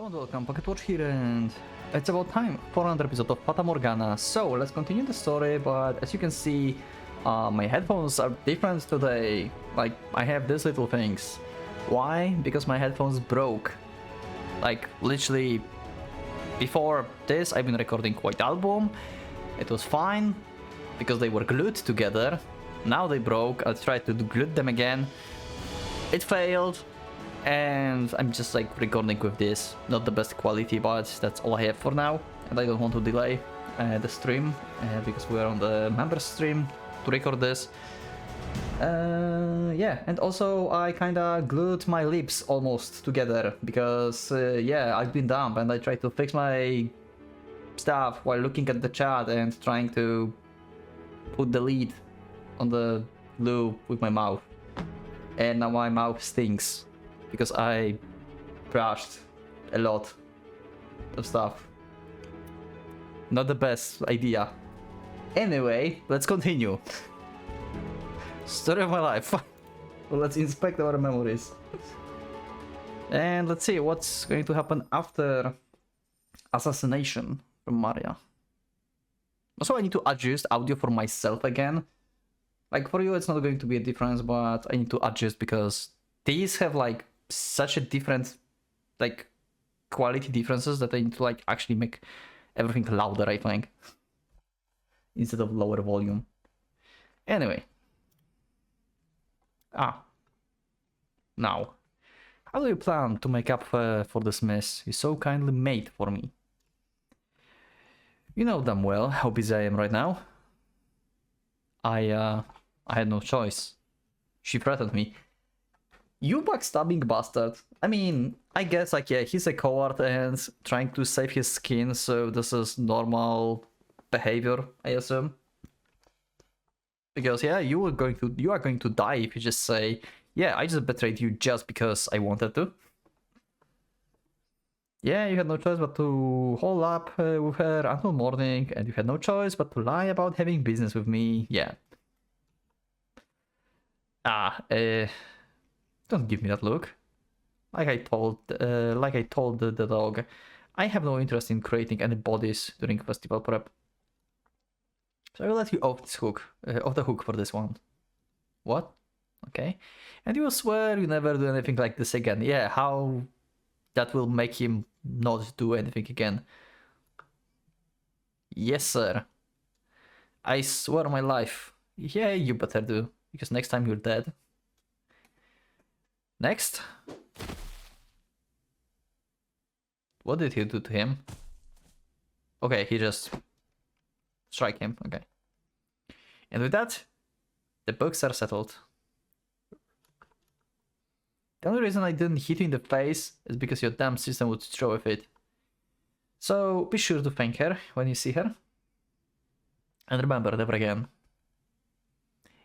Hello and welcome, PocketWatch here, and it's about time for another episode of Fata Morgana. So let's continue the story, but as you can see, my headphones are different today. Like, I have these little things. Why? Because my headphones broke. Like, literally, before this, I've been recording White Album. It was fine, because they were glued together. Now they broke, I tried to glue them again. It failed. And I'm just like recording with this, not the best quality, but that's all I have for now. And I don't want to delay the stream because we are on the member stream to record this. Yeah, and also I kinda glued my lips almost together because yeah, I've been dumb and I tried to fix my stuff while looking at the chat and trying to put the lid on the glue with my mouth. And now my mouth stinks. Because I brushed a lot of stuff. Not the best idea. Anyway, let's continue. Story of my life. Well, let's inspect our memories. And let's see what's going to happen after assassination from Maria. Also, I need to adjust audio for myself again. Like, for you it's not going to be a difference, but I need to adjust because these have like such a different like quality differences that I need to like actually make everything louder, I think, instead of lower volume. Anyway, now how do you plan to make up for this mess you so kindly made for me? You know damn well how busy I am right now. I had no choice. She threatened me. You backstabbing bastard. I mean, I guess like, yeah, he's a coward and trying to save his skin, so this is normal behavior, I assume. Because yeah, you are going to die if you just say, yeah, I just betrayed you just because I wanted to. Yeah, you had no choice but to hold up with her until morning, and you had no choice but to lie about having business with me. Yeah. Don't give me that look. Like I told the dog, I have no interest in creating any bodies during festival prep. So I will let you off the hook for this one. What? Okay. And you will swear you never do anything like this again. Yeah, how that will make him not do anything again. Yes, sir. I swear on my life. Yeah, you better do, because next time you're dead. Next. What did he do to him? Okay, he just strike him. Okay. And with that, the books are settled. The only reason I didn't hit you in the face is because your damn system would throw with it. So be sure to thank her when you see her. And remember, never again.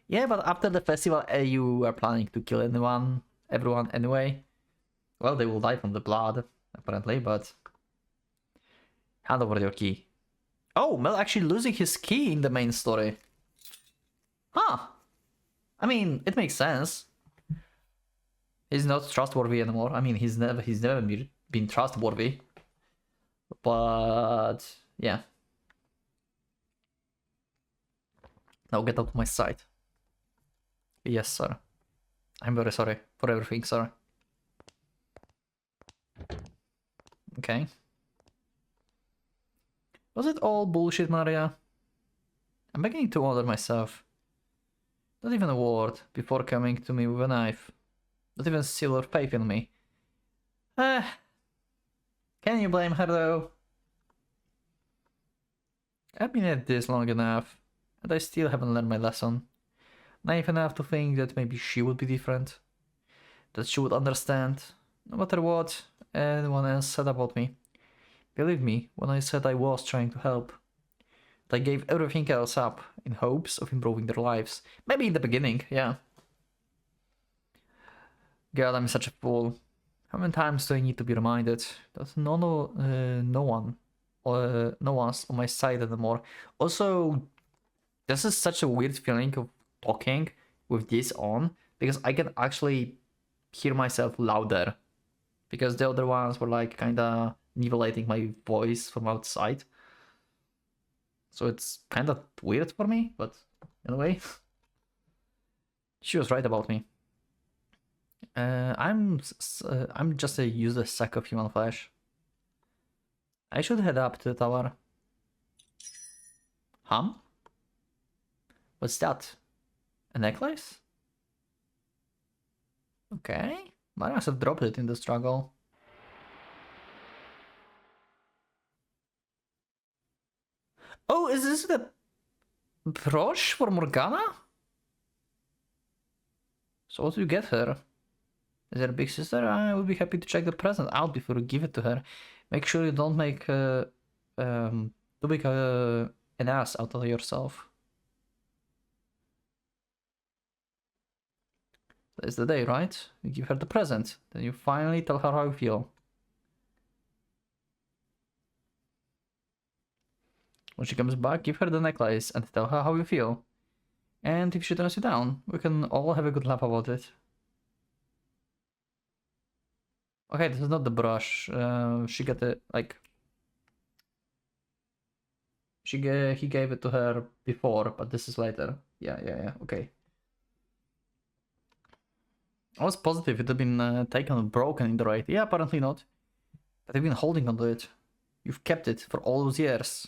Yeah, but after the festival, you are planning to kill everyone anyway. Well, they will die from the blood, apparently, but hand over your key. Oh, Mel actually losing his key in the main story. Huh. I mean, it makes sense. He's not trustworthy anymore. I mean, he's never been trustworthy. But yeah. Now get out of my sight. Yes, sir. I'm very sorry for everything, sir. Okay. Was it all bullshit, Maria? I'm beginning to wonder myself. Not even a word before coming to me with a knife. Not even seal or faith in me. Can you blame her though? I've been at this long enough, and I still haven't learned my lesson. Naive enough to think that maybe she would be different. That she would understand, no matter what anyone else said about me. Believe me when I said I was trying to help. That I gave everything else up in hopes of improving their lives. Maybe in the beginning, yeah. God, I'm such a fool. How many times do I need to be reminded that no one's on my side anymore? Also, this is such a weird feeling of talking with this on, because I can actually hear myself louder because the other ones were like kinda nivelating my voice from outside. So it's kind of weird for me, but in a way, she was right about me. I'm just a useless sack of human flesh. I should head up to the tower. What's that? A necklace? Okay. Might must have dropped it in the struggle. Oh, is this the brooch for Morgana? So what do you get her? Is there a big sister? I would be happy to check the present out before you give it to her. Make sure you don't make too big an ass out of yourself. It's the day, right? You give her the present, then you finally tell her how you feel. When she comes back, give her the necklace and tell her how you feel. And if she turns you down, we can all have a good laugh about it. Okay, this is not the brush. She got it, like... he gave it to her before, but this is later. Yeah, okay. I was positive it had been taken and broken in the raid. Yeah, apparently not. But I've been holding onto it. You've kept it for all those years.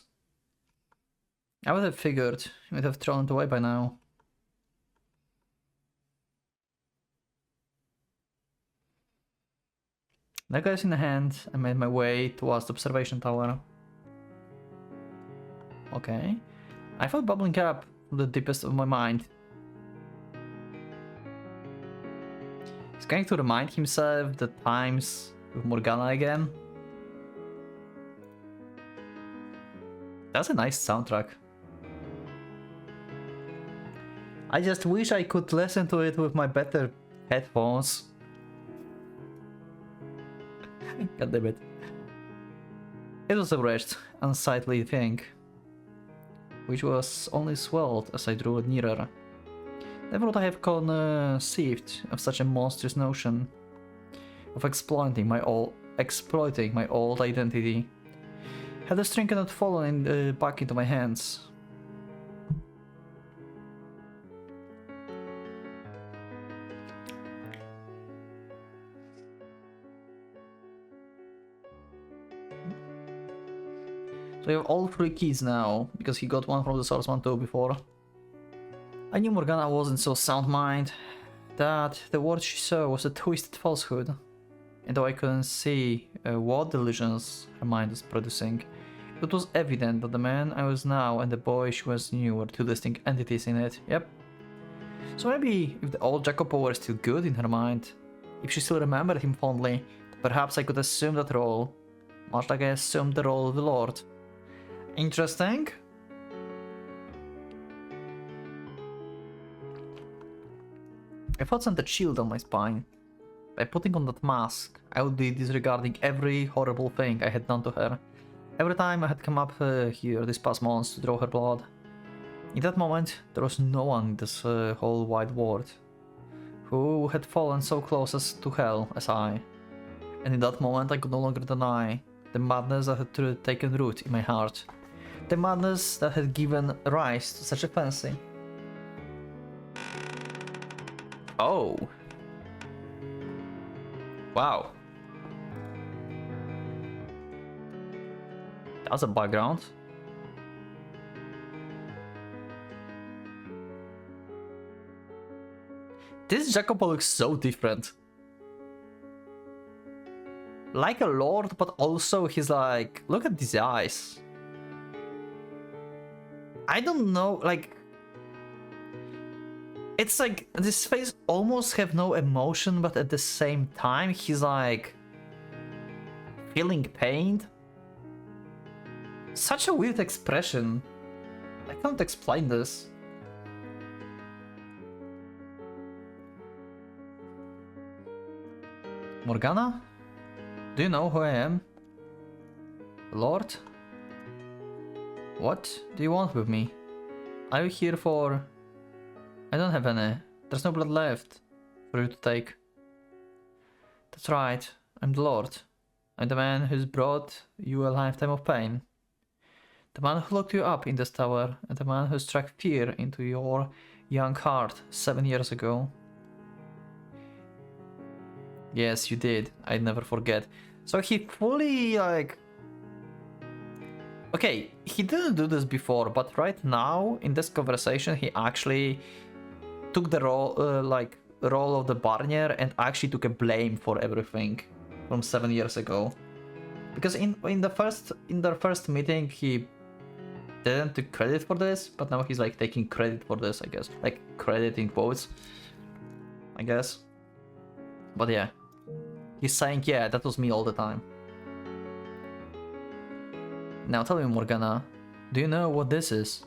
I would have figured you would have thrown it away by now. Necklace in the hand, I made my way towards the observation tower. Okay. I felt bubbling up from the deepest of my mind. He's going to remind himself the times with Morgana again. That's a nice soundtrack. I just wish I could listen to it with my better headphones. God damn it. It was a wretched, unsightly thing, which was only swelled as I drew it nearer. Never would I have conceived of such a monstrous notion of exploiting my old identity. Had the string not fallen back into my hands. So you have all 3 keys now, because he got one from the source one too before. I knew Morgana wasn't so sound-minded, that the world she saw was a twisted falsehood. And though I couldn't see what delusions her mind was producing, it was evident that the man I was now and the boy she was new were 2 distinct entities in it. Yep. So maybe if the old Jacopo were still good in her mind, if she still remembered him fondly, perhaps I could assume that role, much like I assumed the role of the Lord. Interesting. I felt sent a chill down my spine. By putting on that mask, I would be disregarding every horrible thing I had done to her. Every time I had come up here these past months to draw her blood. In that moment, there was no one in this whole wide world who had fallen so close to hell as I. And in that moment, I could no longer deny the madness that had taken root in my heart. The madness that had given rise to such a fancy. Oh. Wow. That's a background. This Jacopo looks so different. Like a lord, but also he's like... Look at these eyes. I don't know, like... It's like, this face almost have no emotion, but at the same time, he's like... feeling pain. Such a weird expression. I can't explain this. Morgana? Do you know who I am? Lord? What do you want with me? Are you here for... I don't have any. There's no blood left for you to take. That's right. I'm the Lord. I'm the man who's brought you a lifetime of pain. The man who locked you up in this tower, and the man who struck fear into your young heart 7 years ago. Yes, you did. I'd never forget. So he fully, like... Okay, he didn't do this before, but right now, in this conversation, he actually took the role, role of the Barnier and actually took a blame for everything from 7 years ago. Because in their first meeting, he didn't take credit for this, but now he's like taking credit for this, I guess. Like, credit in quotes, I guess. But yeah. He's saying, yeah, that was me all the time. Now tell me, Morgana, do you know what this is?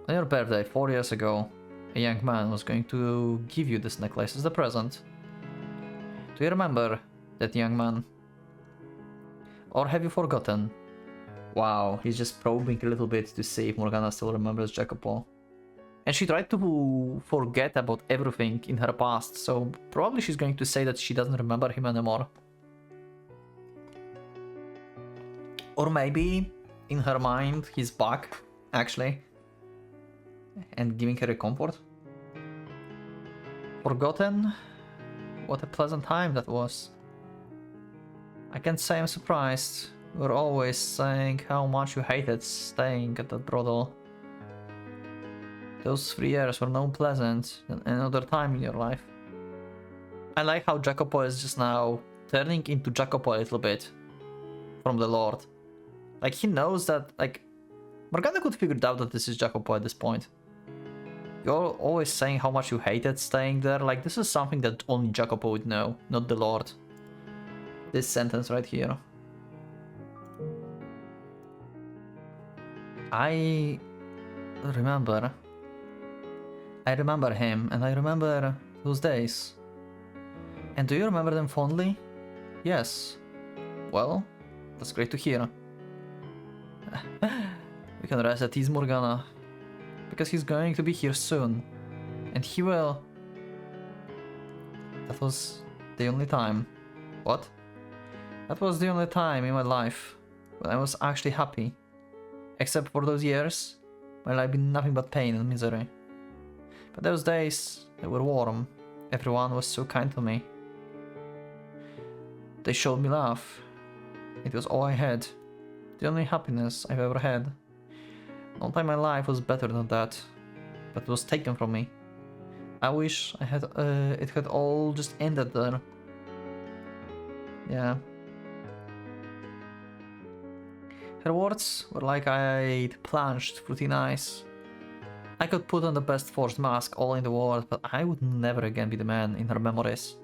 On your birthday 4 years ago, a young man was going to give you this necklace as a present. Do you remember that young man? Or have you forgotten? Wow, he's just probing a little bit to see if Morgana still remembers Jacopo. And she tried to forget about everything in her past, so probably she's going to say that she doesn't remember him anymore. Or maybe, in her mind, he's back, actually, and giving her a comfort. Forgotten? What a pleasant time that was. I can't say I'm surprised. You were always saying how much you hated staying at that brothel. Those 3 years were no pleasant than another time in your life. I like how Jacopo is just now turning into Jacopo a little bit from the Lord. Like, he knows that, like, Morgana could figure out that this is Jacopo at this point. You're always saying how much you hated staying there. Like, this is something that only Jacopo would know, not the Lord. This sentence right here. I remember him, and I remember those days. And do you remember them fondly? Yes. Well, that's great to hear. We can rest at ease, Morgana. Because he's going to be here soon. And he will... That was the only time. What? That was the only time in my life when I was actually happy. Except for those years when I've been nothing but pain and misery. But those days, they were warm. Everyone was so kind to me. They showed me love. It was all I had. The only happiness I've ever had. No time in my life was better than that. But it was taken from me. I wish I had it had all just ended there. Yeah. Her words were like I'd plunged through thin ice. I could put on the best forged mask all in the world, but I would never again be the man in her memories.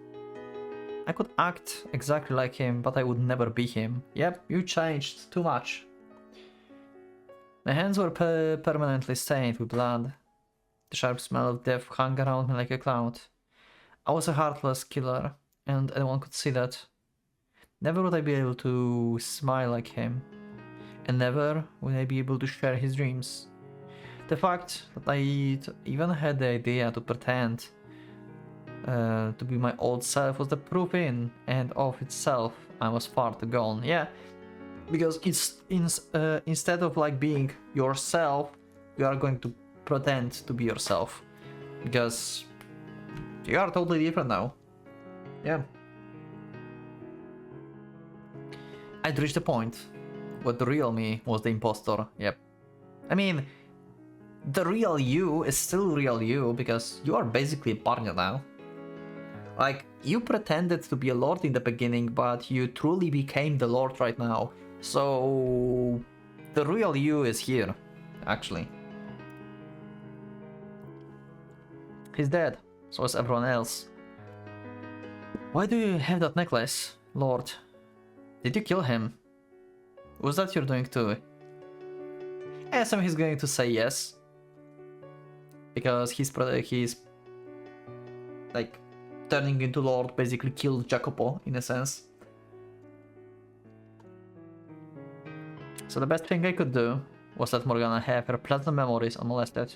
I could act exactly like him, but I would never be him. Yep, you changed too much. My hands were permanently stained with blood. The sharp smell of death hung around me like a cloud. I was a heartless killer, and anyone could see that. Never would I be able to smile like him. And never would I be able to share his dreams. The fact that I even had the idea to pretend to be my old self was the proof in and of itself I was far too gone. Yeah, because it's instead of like being yourself, you are going to pretend to be yourself. Because you are totally different now. Yeah. I'd reached a point where the real me was the impostor. Yep. I mean, the real you is still real you because you are basically a partner now. Like, you pretended to be a lord in the beginning, but you truly became the lord right now. So, the real you is here, actually. He's dead, so is everyone else. Why do you have that necklace, Lord? Did you kill him? Was that your doing too? I assume he's going to say yes. Because he's like turning into Lord, basically killed Jacopo in a sense. So the best thing I could do was let Morgana have her pleasant memories unmolested.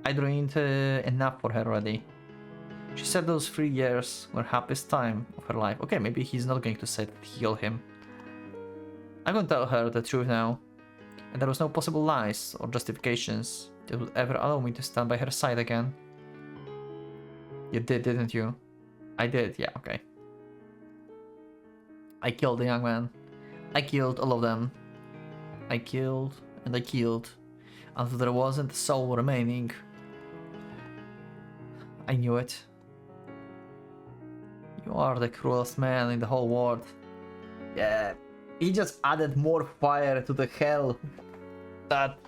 I'd ruined enough for her already. She said those 3 years were happiest time of her life. Okay, maybe he's not going to say that he killed him. I'm going to tell her the truth now. And there was no possible lies or justifications that would ever allow me to stand by her side again. You did, didn't you? I did, yeah, okay. I killed the young man. I killed all of them. I killed and I killed until there wasn't a soul remaining. I knew it. You are the cruelest man in the whole world. Yeah, he just added more fire to the hell that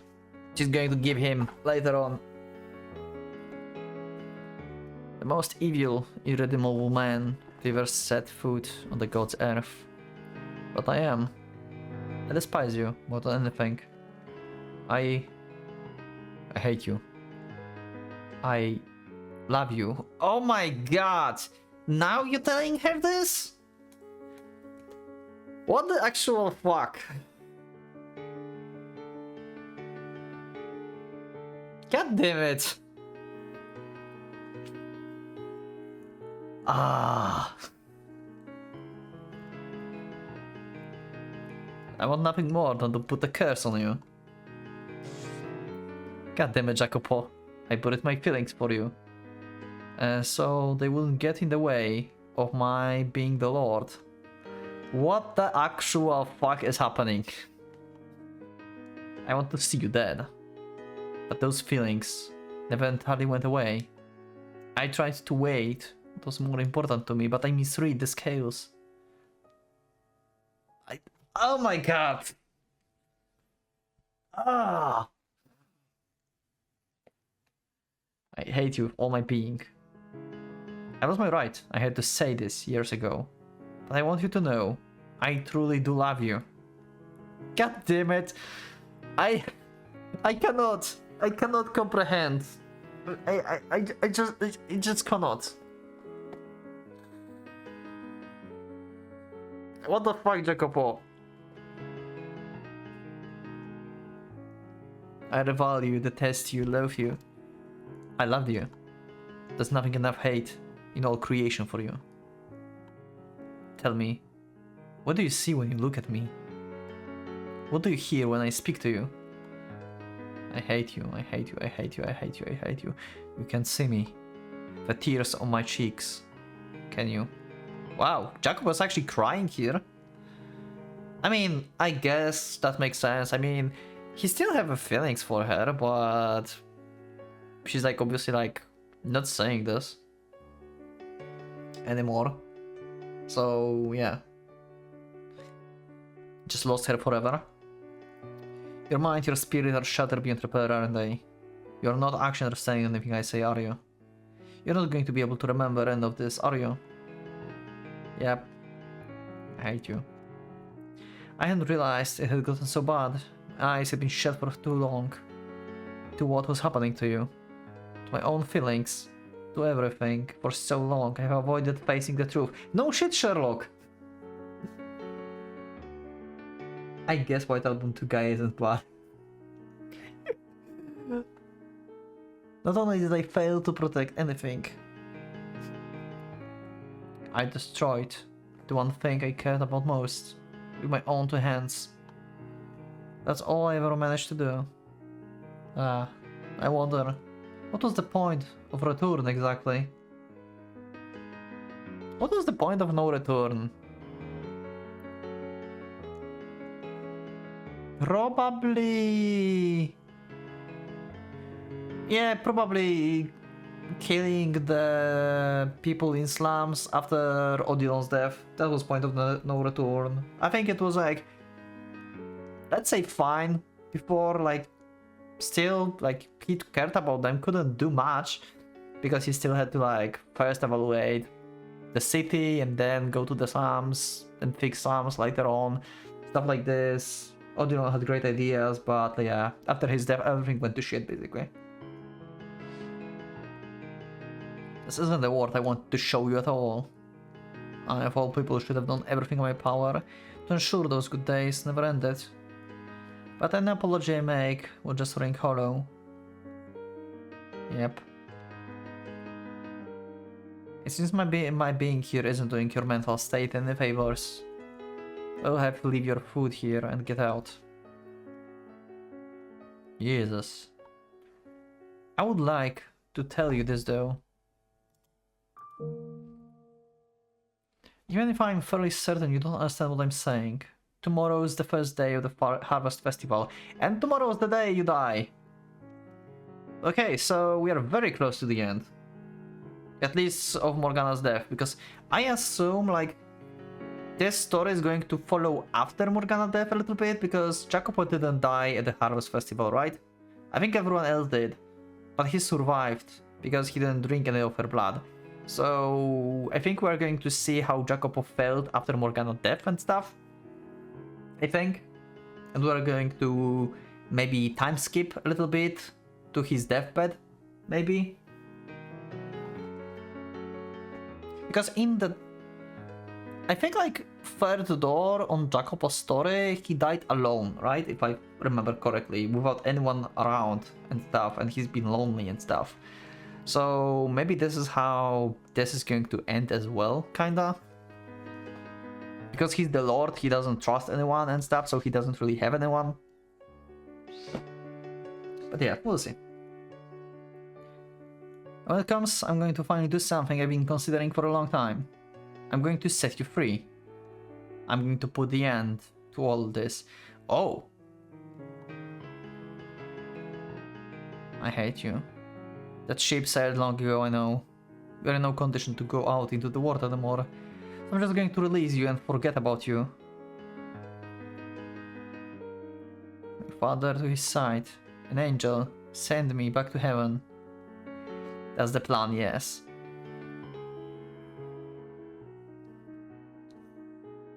she's going to give him later on. The most evil, irredeemable man to ever set foot on the god's earth. But I am. I despise you more than anything. I hate you. I love you. Oh my god! Now you're telling her this? What the actual fuck? God damn it! Ah. I want nothing more than to put a curse on you. God damn it, Jacopo. I buried my feelings for you. So they wouldn't get in the way of my being the Lord. What the actual fuck is happening? I want to see you dead. But those feelings never entirely went away. I tried to wait. It was more important to me, but I misread the scales. Oh my god! Ah! I hate you with all my being. I was my right. I had to say this years ago. But I want you to know, I truly do love you. God damn it! I cannot comprehend. I just cannot. What the fuck, Jacopo? I revile you, detest you, love you. I love you. There's nothing enough hate in all creation for you. Tell me, what do you see when you look at me? What do you hear when I speak to you? I hate you, I hate you, I hate you, I hate you, I hate you. You can see me. The tears on my cheeks. Can you? Wow, Jacob was actually crying here. I mean, I guess that makes sense. I mean, he still have feelings for her, but she's like obviously like not saying this anymore. So yeah, just lost her forever. Your mind, your spirit are shattered beyond repair, aren't they? You're not actually understanding anything I say, are you? You're not going to be able to remember any of this, are you? Yep. I hate you. I hadn't realized it had gotten so bad. My eyes had been shut for too long. To what was happening to you. To my own feelings. To everything. For so long I have avoided facing the truth. No shit, Sherlock! I guess White Album 2 guy isn't bad. Not only did I fail to protect anything, I destroyed the one thing I cared about most with my own 2 hands. That's all I ever managed to do. I wonder, what was the point of return exactly? What was the point of no return? Probably... Yeah, probably killing the people in slums after Odilon's death. That was point of no return. I think it was like, let's say fine, before like, still like he cared about them, couldn't do much, because he still had to like first evaluate the city and then go to the slums and fix slums later on, stuff like this. Odilon had great ideas, but yeah, after his death everything went to shit basically. This isn't the word I want to show you at all. I of all people should have done everything in my power to ensure those good days never ended. But an apology I make will just ring hollow. Yep. It seems my being here isn't doing your mental state any favors. I'll have to leave your food here and get out. Jesus. I would like to tell you this though. Even if I'm fairly certain you don't understand what I'm saying, tomorrow is the first day of the Harvest Festival, and tomorrow is the day you die. Okay, so we are very close to the end. At least of Morgana's death, because I assume, like, this story is going to follow after Morgana's death a little bit, because Jacopo didn't die at the Harvest Festival, right? I think everyone else did, but he survived, because he didn't drink any of her blood. So I think we're going to see how Jacopo felt after Morgana's death and stuff. I think. And we're going to maybe time skip a little bit to his deathbed, maybe. Because in the... I think like third door on Jacopo's story, he died alone, right? If I remember correctly, without anyone around and stuff, and he's been lonely and stuff. So maybe this is how this is going to end as well, kinda. Because he's the Lord, he doesn't trust anyone and stuff, so he doesn't really have anyone. But yeah, we'll see. When it comes, I'm going to finally do something I've been considering for a long time. I'm going to set you free. I'm going to put the end to all this. Oh! I hate you. That ship sailed long ago, I know. You're in no condition to go out into the world anymore. I'm just going to release you and forget about you. Your father to his side. An angel. Send me back to heaven. That's the plan, yes.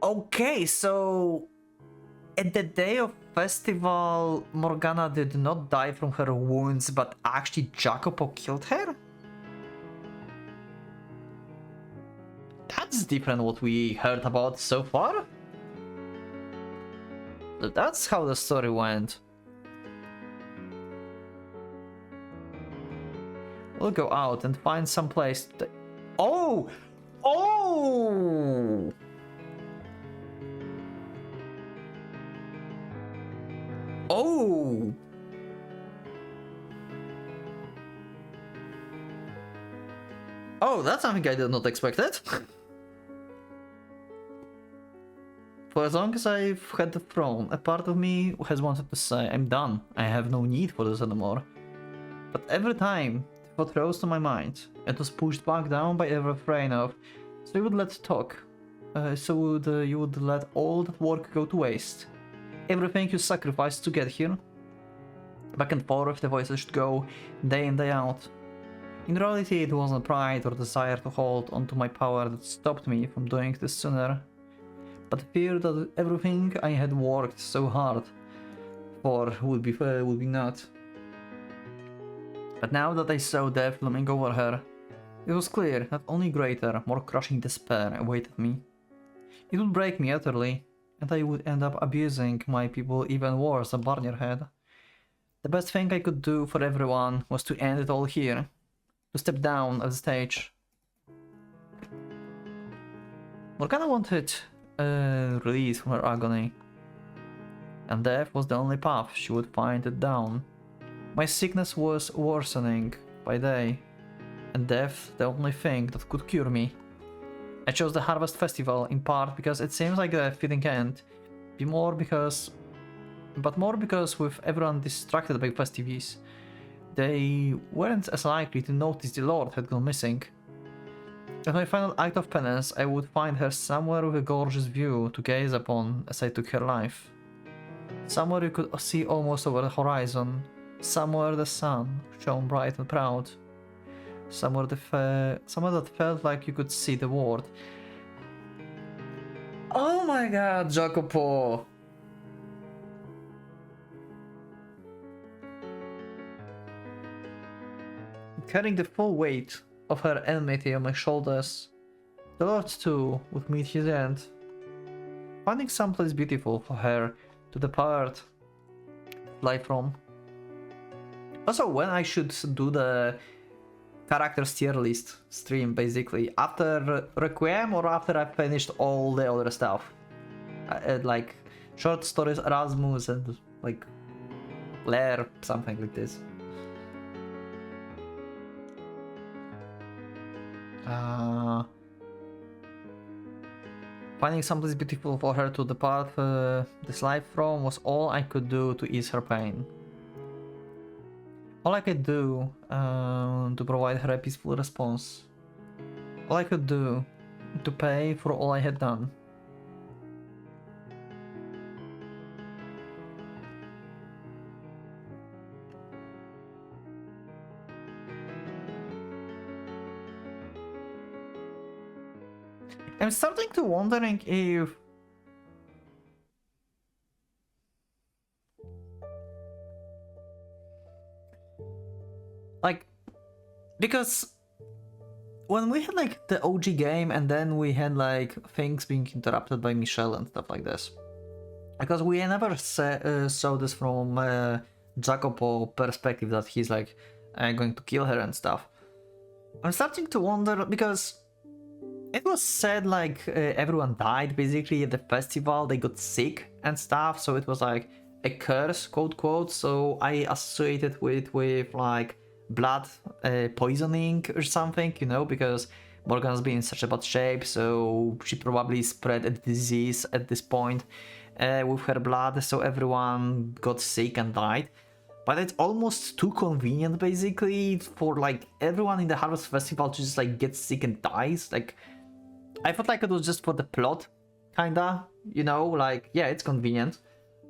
Okay, so... At the day of festival, Morgana did not die from her wounds, but actually Jacopo killed her? That's different what we heard about so far. That's how the story went. We'll go out and find some place to... Oh! Oh! Oh! Oh, that's something I did not expect it. For as long as I've had the throne, a part of me has wanted to say, I'm done, I have no need for this anymore. But every time, the thought rose to my mind, it was pushed back down by a refrain of, so you would let talk, you would let all that work go to waste. Everything you sacrificed to get here. Back and forth the voices should go, day in day out. In reality it wasn't pride or desire to hold onto my power that stopped me from doing this sooner, but fear that everything I had worked so hard for would be not. But now that I saw death looming over her, it was clear that only greater, more crushing despair awaited me. It would break me utterly, and I would end up abusing my people even worse than Barnier had. The best thing I could do for everyone was to end it all here, to step down at the stage. Morgana wanted release from her agony, and death was the only path she would find it down. My sickness was worsening by day, and death the only thing that could cure me. I chose the Harvest Festival in part because it seems like a fitting end, but more because with everyone distracted by festivities, they weren't as likely to notice the Lord had gone missing. As my final act of penance, I would find her somewhere with a gorgeous view to gaze upon as I took her life. Somewhere you could see almost over the horizon, somewhere the sun shone bright and proud. Somewhere that felt like you could see the world. Oh my god, Jacopo! Carrying the full weight of her enmity on my shoulders, the Lord too would meet his end, finding someplace beautiful for her to depart, fly from. Also, when I should do the characters tier list stream, basically. After Requiem or after I finished all the other stuff. Like short stories, Erasmus, and like Lair, something like this. Finding someplace beautiful for her to depart this life from was all I could do to ease her pain. All I could do to provide her a peaceful response. All I could do to pay for all I had done. I'm starting to wondering if like, because when we had like the OG game and then we had like things being interrupted by Michelle and stuff like this, because we never saw this from Jacopo perspective that he's like going to kill her and stuff. I'm starting to wonder because it was said like everyone died basically at the festival, they got sick and stuff, so it was like a curse, quote quote, so I associated with like blood poisoning or something, you know, because Morgana's been in such a bad shape, so she probably spread a disease at this point with her blood, so everyone got sick and died. But it's almost too convenient basically for like everyone in the Harvest Festival to just like get sick and dies. Like, I felt like it was just for the plot, kinda, you know, like, yeah, it's convenient.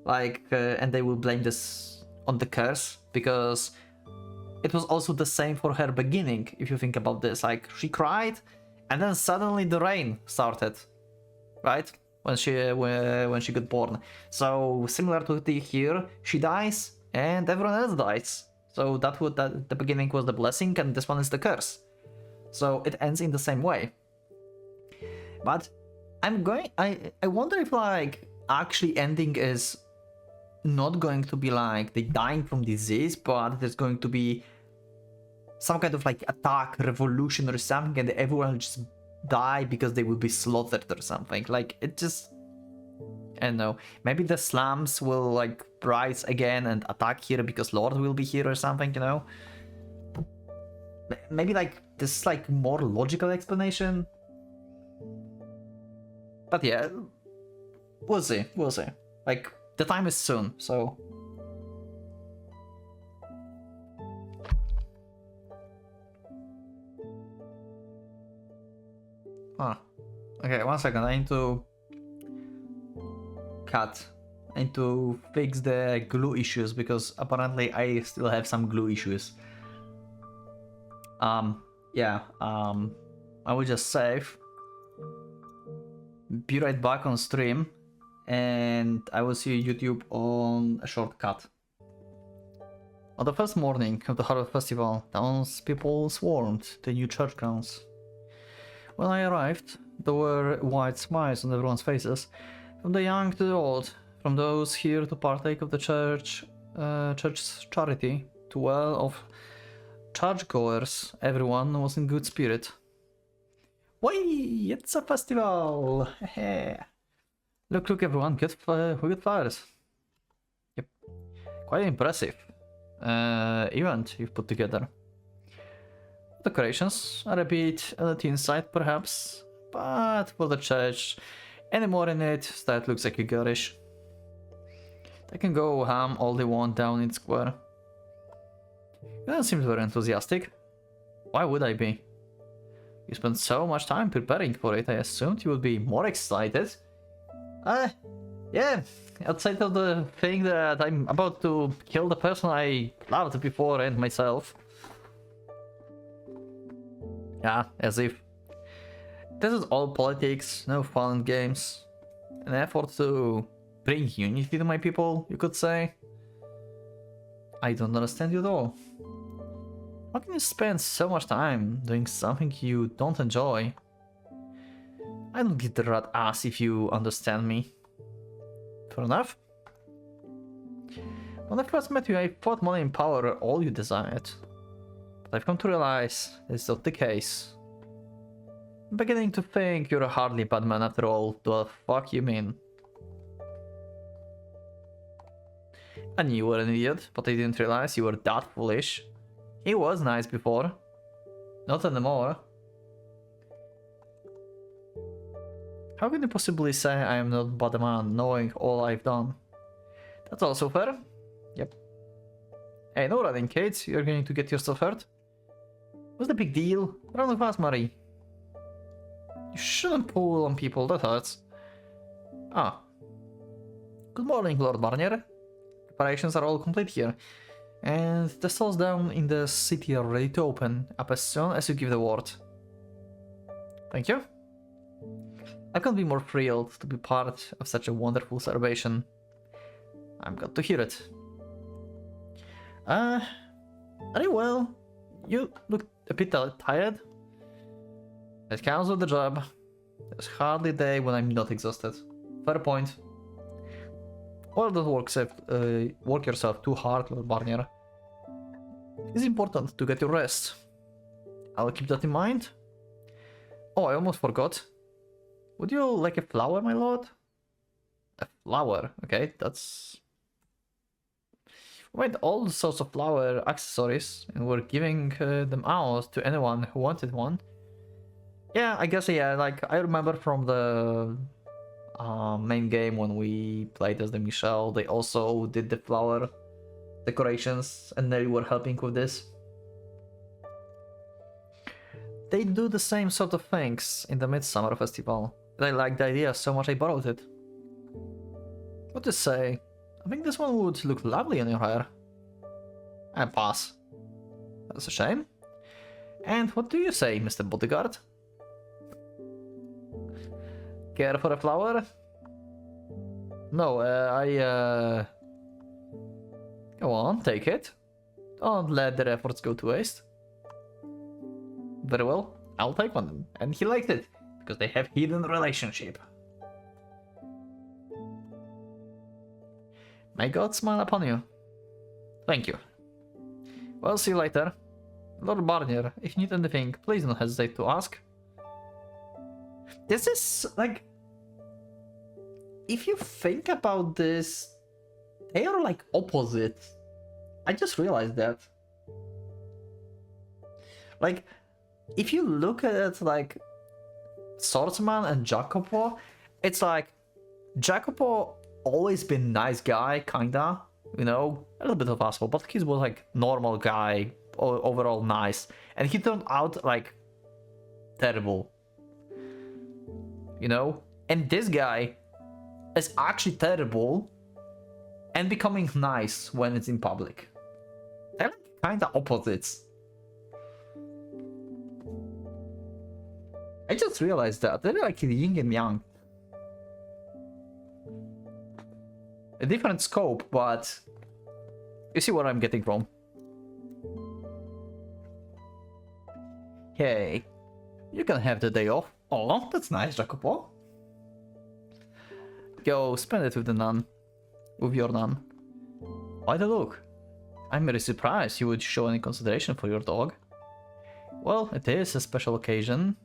Like, and they will blame this on the curse, because it was also the same for her beginning, if you think about this. Like, she cried, and then suddenly the rain started, right? When she got born. So, similar to the here, she dies, and everyone else dies. So that the beginning was the blessing, and this one is the curse. So it ends in the same way. But I wonder if like actually ending is not going to be like they dying from disease, but there's going to be some kind of like attack, revolution or something, and everyone will just die because they will be slaughtered or something. Like, it just, I don't know, maybe the slums will like rise again and attack here because Lord will be here or something, you know? Maybe like this like more logical explanation. But yeah, we'll see. Like, the time is soon, so... Huh. Okay, 1 second, I need to... cut. I need to fix the glue issues, because apparently I still have some glue issues. Yeah, I will just save. Be right back on stream, and I will see YouTube on a shortcut. On the first morning of the Harvest Festival, townspeople swarmed the new church grounds. When I arrived, there were wide smiles on everyone's faces, from the young to the old, from those here to partake of the church's charity, to well of churchgoers. Everyone was in good spirit. Why, it's a festival! Look, everyone, we got flowers. Yep, quite impressive event you've put together. Decorations are a bit on the thin side, perhaps, but for the church, any more in it, that looks like a garish. They can go ham all they want down in the square. You don't seem very enthusiastic. Why would I be? You spent so much time preparing for it, I assumed you would be more excited. Yeah, outside of the thing that I'm about to kill the person I loved before and myself. Yeah, as if. This is all politics, no fun and games. An effort to bring unity to my people, you could say. I don't understand you at all. How can you spend so much time doing something you don't enjoy? I don't give the rat ass if you understand me. Fair enough. When I first met you, I thought money and power were all you desired. But I've come to realize it's not the case. I'm beginning to think you're hardly a bad man after all. The fuck you mean? I knew you were an idiot, but I didn't realize you were that foolish. He was nice before. Not anymore. How can you possibly say I am not bad man, knowing all I've done? That's also fair. Yep. Hey, no running, kids. You're going to get yourself hurt. What's the big deal? Run with us, Marie. You shouldn't pull on people, that hurts. Ah. Good morning, Lord Barnier. Preparations are all complete here. And the stalls down in the city are ready to open up as soon as you give the word. Thank you. I can't be more thrilled to be part of such a wonderful celebration. I'm glad to hear it. Very well. You look a bit tired. It counts with the job. There's hardly a day when I'm not exhausted. Fair point. Well, don't work yourself too hard, Lord Barnier. It's important to get your rest. I'll keep that in mind. Oh, I almost forgot. Would you like a flower, my lord? A flower, okay, that's... We made all sorts of flower accessories and we're giving them out to anyone who wanted one. Yeah, I guess, yeah, like, I remember from the main game when we played as the Michelle, they also did the flower decorations and they were helping with this. They do the same sort of things in the Midsummer Festival. I liked the idea so much I borrowed it. What to say? I think this one would look lovely on your hair. And pass. That's a shame. And what do you say, Mr. Bodyguard? Care for a flower? No, Go on, take it. Don't let their efforts go to waste. Very well, I'll take one. And he liked it, because they have hidden relationship. May God smile upon you. Thank you. Well, see you later. Lord Barnier, if you need anything, please don't hesitate to ask. This is, like... If you think about this, they are like opposite. I just realized that. Like, if you look at it like Swordsman and Jacopo, it's like Jacopo always been nice guy, kinda, you know, a little bit of asshole, but he was like normal guy, overall nice, and he turned out like terrible, you know. And this guy is actually terrible and becoming nice when it's in public. They're like kinda opposites. I just realized that they're like yin and yang. A different scope, but you see what I'm getting from. Hey, you can have the day off. Oh, that's nice, Jacopo. Go spend it with the nun. With your nun. Why the look? I'm very surprised you would show any consideration for your dog. Well, it is a special occasion,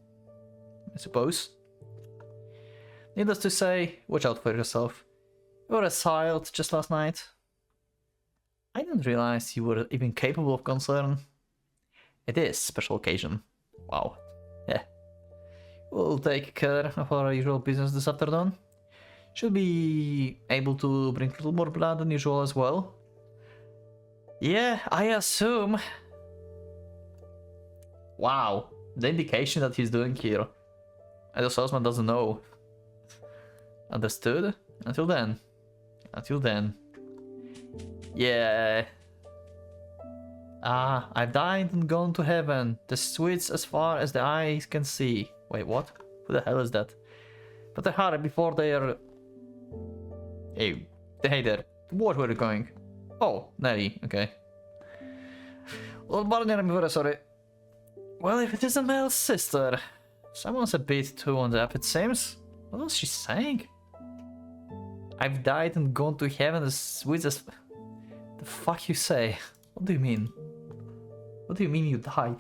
I suppose. Needless to say, watch out for yourself. You were assailed just last night. I didn't realize you were even capable of concern. It is a special occasion. Wow. Yeah. We'll take care of our usual business this afternoon. Should be able to bring a little more blood than usual as well. Yeah, I assume. Wow. The indication that he's doing here. And the salesman doesn't know. Understood? Until then. Until then. Yeah. Ah, I've died and gone to heaven. The sweets as far as the eyes can see. Wait, what? Who the hell is that? But hurry before they are... Hey there. What were you going? Oh, Nelly, okay. Lord Barnier, I'm very sorry. Well, if it isn't Mel's sister. Someone's a bit too on the up, it seems. What was she saying? I've died and gone to heaven as sweet as... The fuck you say? What do you mean? What do you mean you died?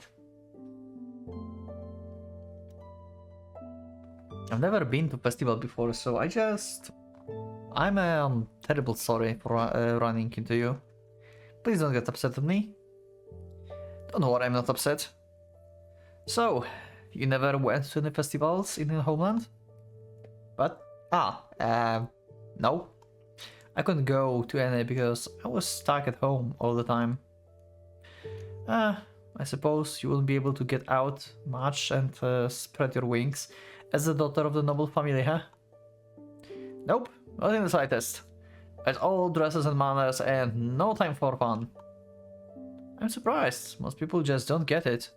I've never been to festival before, so I'm terrible sorry for running into you. Please don't get upset with me. Don't worry, I'm not upset. So, you never went to any festivals in your homeland? But, no. I couldn't go to any because I was stuck at home all the time. I suppose you wouldn't be able to get out much and spread your wings as the daughter of the noble family, huh? Nope, not in the slightest. It's all dresses and manners and no time for fun. I'm surprised, most people just don't get it.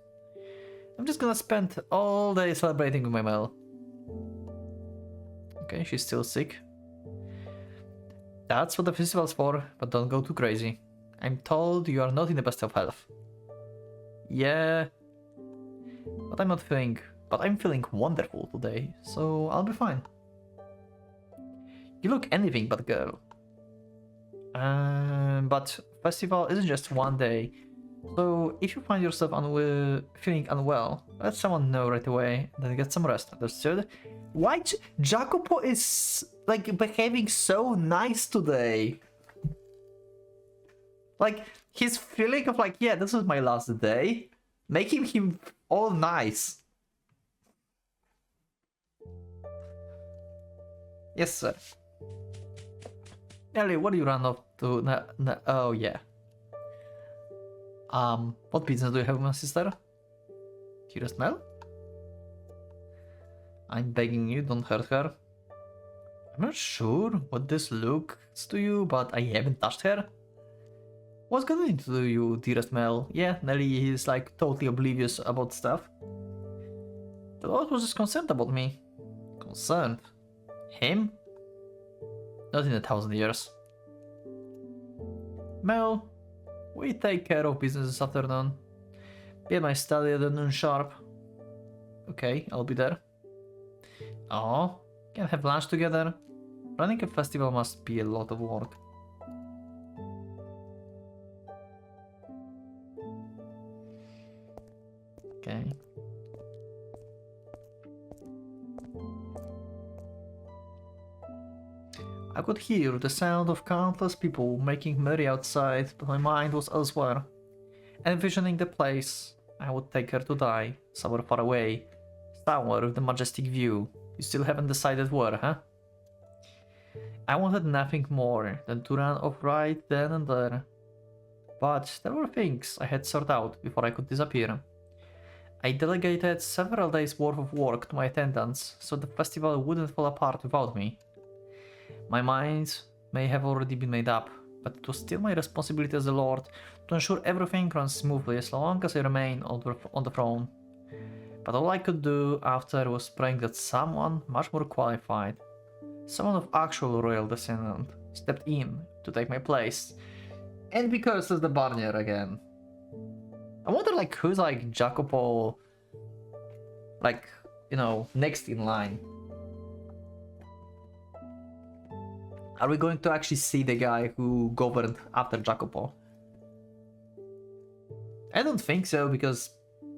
I'm just gonna spend all day celebrating with my Mel. Okay, she's still sick. That's what the festival's for, but don't go too crazy. I'm told you are not in the best of health. Yeah, but I'm feeling wonderful today, so I'll be fine. You look anything but a girl. But festival isn't just one day, so if you find yourself feeling unwell, let someone know right away, then get some rest, understood? Why Jacopo is like behaving so nice today? Like his feeling of like, yeah, this is my last day, making him all nice. Yes, sir. Ellie, what do you run off to? Oh yeah. What business do you have with my sister? Dearest Mel? I'm begging you, don't hurt her. I'm not sure what this looks to you, but I haven't touched her. What's going into you, dearest Mel? Yeah, Nelly is like totally oblivious about stuff. The Lord was just concerned about me. Concerned? Him? Not in 1,000 years. Mel, we take care of business this afternoon. Be at my study at noon sharp. Okay, I'll be there. Oh, can have lunch together? Running a festival must be a lot of work. Okay. I could hear the sound of countless people making merry outside, but my mind was elsewhere. Envisioning the place I would take her to die, somewhere far away, somewhere with a majestic view. You still haven't decided where, huh? I wanted nothing more than to run off right then and there. But there were things I had sorted out before I could disappear. I delegated several days' worth of work to my attendants, so the festival wouldn't fall apart without me. My mind may have already been made up, but it was still my responsibility as a lord to ensure everything runs smoothly as long as I remain on the throne. But all I could do after was praying that someone much more qualified, someone of actual royal descent, stepped in to take my place. And because it's the Barnier again. I wonder like who's like Jacopo, like, you know, next in line. Are we going to actually see the guy who governed after Jacopo? I don't think so, because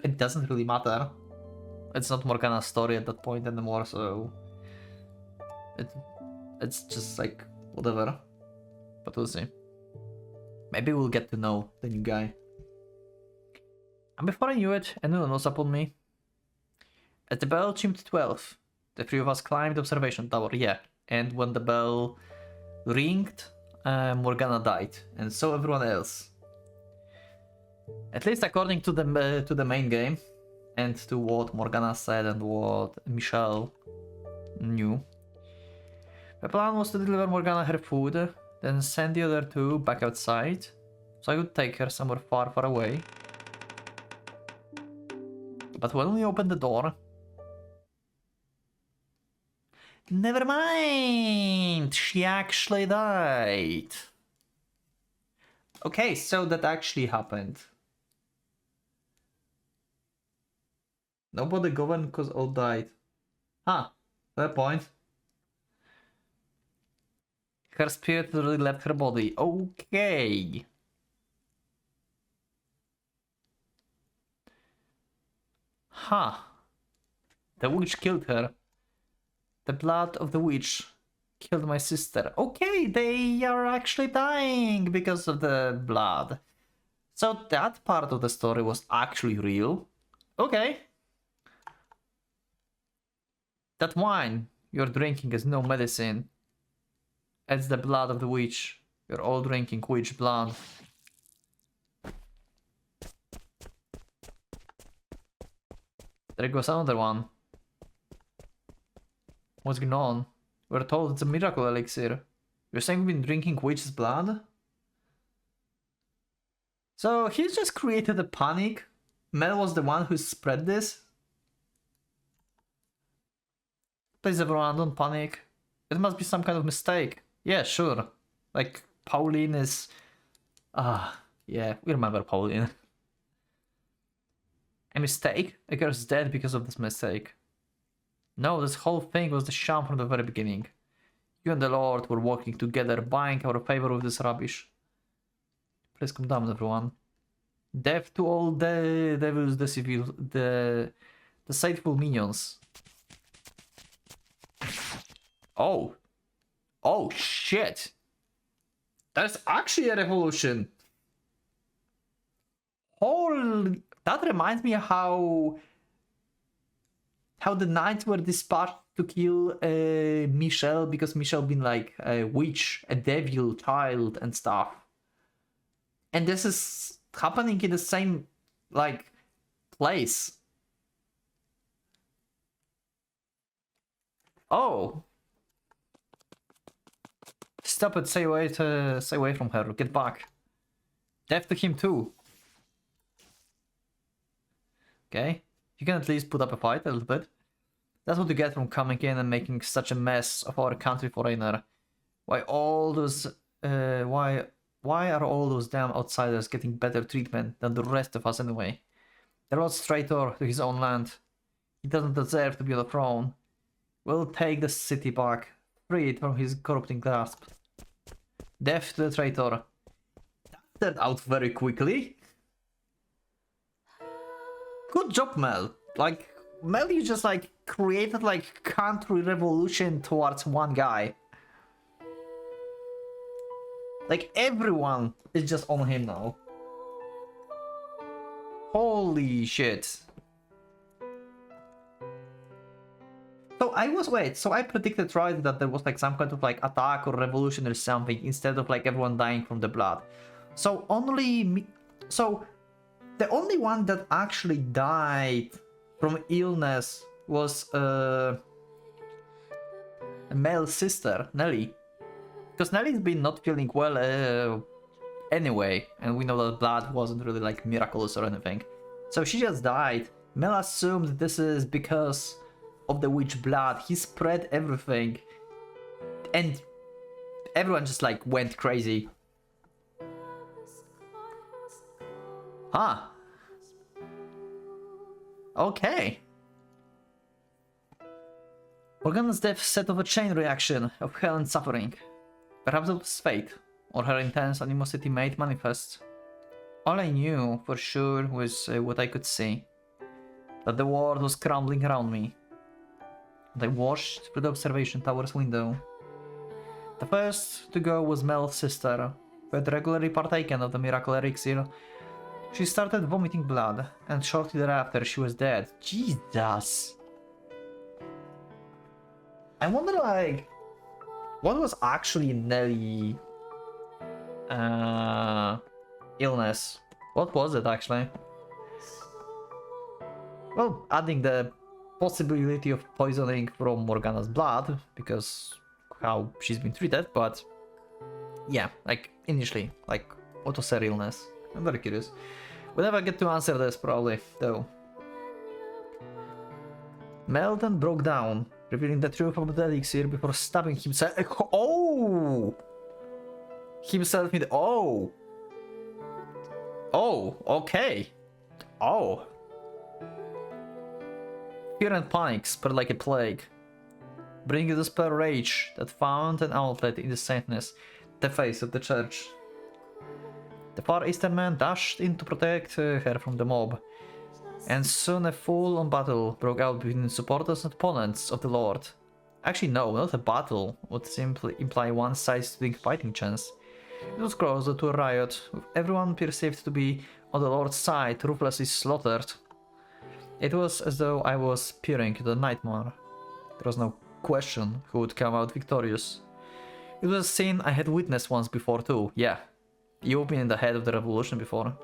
it doesn't really matter. It's not Morgana's story at that point anymore, so it's just like whatever. But we'll see. Maybe we'll get to know the new guy. And before I knew it, anyone was upon me. As the bell chimed 12, the three of us climbed the observation tower, yeah. And when the bell ringed, Morgana died, and so everyone else. At least according to the main game, and to what Morgana said and what Michelle knew. The plan was to deliver Morgana her food, then send the other two back outside, so I could take her somewhere far, far away. But when we opened the door... Never mind! She actually died! Okay, so that actually happened. Nobody governed because all died. Huh, fair point. Her spirit really left her body. Okay. Huh. The witch killed her. The blood of the witch killed my sister. Okay, they are actually dying because of the blood. So that part of the story was actually real. Okay. That wine you're drinking is no medicine. It's the blood of the witch. You're all drinking witch blood. There goes another one. What's going on? We're told it's a miracle elixir. You're saying we've been drinking witch's blood? So he's just created a panic. Mel was the one who spread this. Please everyone, don't panic. It must be some kind of mistake. Yeah, sure. Like, Pauline is... yeah, we remember Pauline. A mistake? A girl is dead because of this mistake. No, this whole thing was the sham from the very beginning. You and the Lord were working together, buying our favor with this rubbish. Please calm down, everyone. Death to all the devils, the civil, the faithful minions. Oh. Oh, shit. That's actually a revolution. Holy... That reminds me how the knights were dispatched to kill Michelle, because Michelle been like a witch, a devil child and stuff. And this is happening in the same like place. Oh. Stop it, stay away from her, get back. Death to him too. Okay, you can at least put up a fight a little bit. That's what you get from coming in and making such a mess of our country, foreigner. Why all those why are all those damn outsiders getting better treatment than the rest of us anyway? The Lord's traitor to his own land. He doesn't deserve to be on the throne. We'll take the city back, free it from his corrupting grasp. Death to the traitor. That turned out very quickly. Good job, Mel. Like, Mel, you just like created like country revolution towards one guy. Like, everyone is just on him now. Holy shit. So I predicted right that there was like some kind of like attack or revolution or something instead of like everyone dying from the blood. So the only one that actually died from illness was Mel's sister, Nelly. Because Nelly's been not feeling well anyway, and we know that blood wasn't really like miraculous or anything. So she just died. Mel assumed this is because of the witch blood. He spread everything. And everyone just like went crazy. Huh. Okay. Morgana's death set off a chain reaction of hell and suffering. Perhaps it was fate, or her intense animosity made manifest. All I knew for sure was what I could see. That the world was crumbling around me. And I watched through the observation tower's window. The first to go was Mel's sister, who had regularly partaken of the miracle elixir. She started vomiting blood, and shortly thereafter she was dead. Jesus! I wonder, like, what was actually Nelly's illness? What was it, actually? Well, adding the possibility of poisoning from Morgana's blood, because how she's been treated, but yeah, like, initially, like, what was her illness? I'm very curious. We'll never get to answer this, probably, though. Mel then broke down, revealing the truth of the elixir before stabbing himself. Oh! Himself in the... Oh! Oh, okay. Oh. Fear and panic spread like a plague, bringing despair rage that found an outlet in the saintness, the face of the church. The Far Eastern man dashed in to protect her from the mob. And soon a full-on battle broke out between supporters and opponents of the Lord. Actually, no, not a battle, would simply imply one side's fighting chance. It was closer to a riot, with everyone perceived to be on the Lord's side ruthlessly slaughtered. It was as though I was peering into a nightmare. There was no question who would come out victorious. It was a scene I had witnessed once before too, yeah. You've been in the head of the revolution before.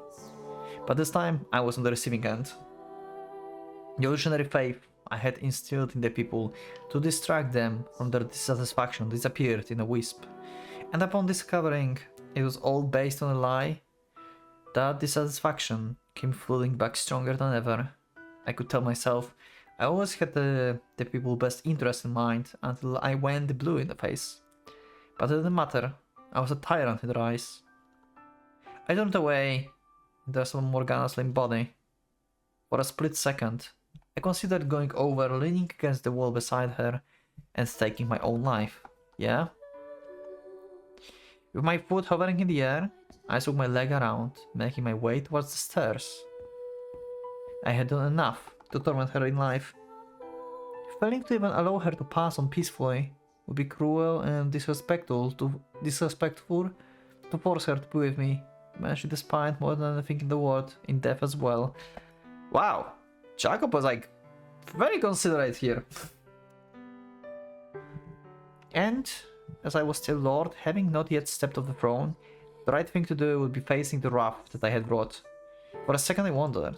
But this time, I was on the receiving end. The illusionary faith I had instilled in the people to distract them from their dissatisfaction disappeared in a wisp. And upon discovering it was all based on a lie, that dissatisfaction came flooding back stronger than ever. I could tell myself I always had the people's best interest in mind until I went blue in the face. But it didn't matter, I was a tyrant in their eyes. I turned away into Fata Morgana's limp body. For a split second, I considered going over, leaning against the wall beside her, and taking my own life. Yeah? With my foot hovering in the air, I swung my leg around, making my way towards the stairs. I had done enough to torment her in life. Failing to even allow her to pass on peacefully would be cruel and disrespectful to force her to be with me, man she despised more than anything in the world, in death as well. Wow, Jacob was like very considerate here. And as I was still Lord, having not yet stepped off the throne, the right thing to do would be facing the wrath that I had brought. For a second I wondered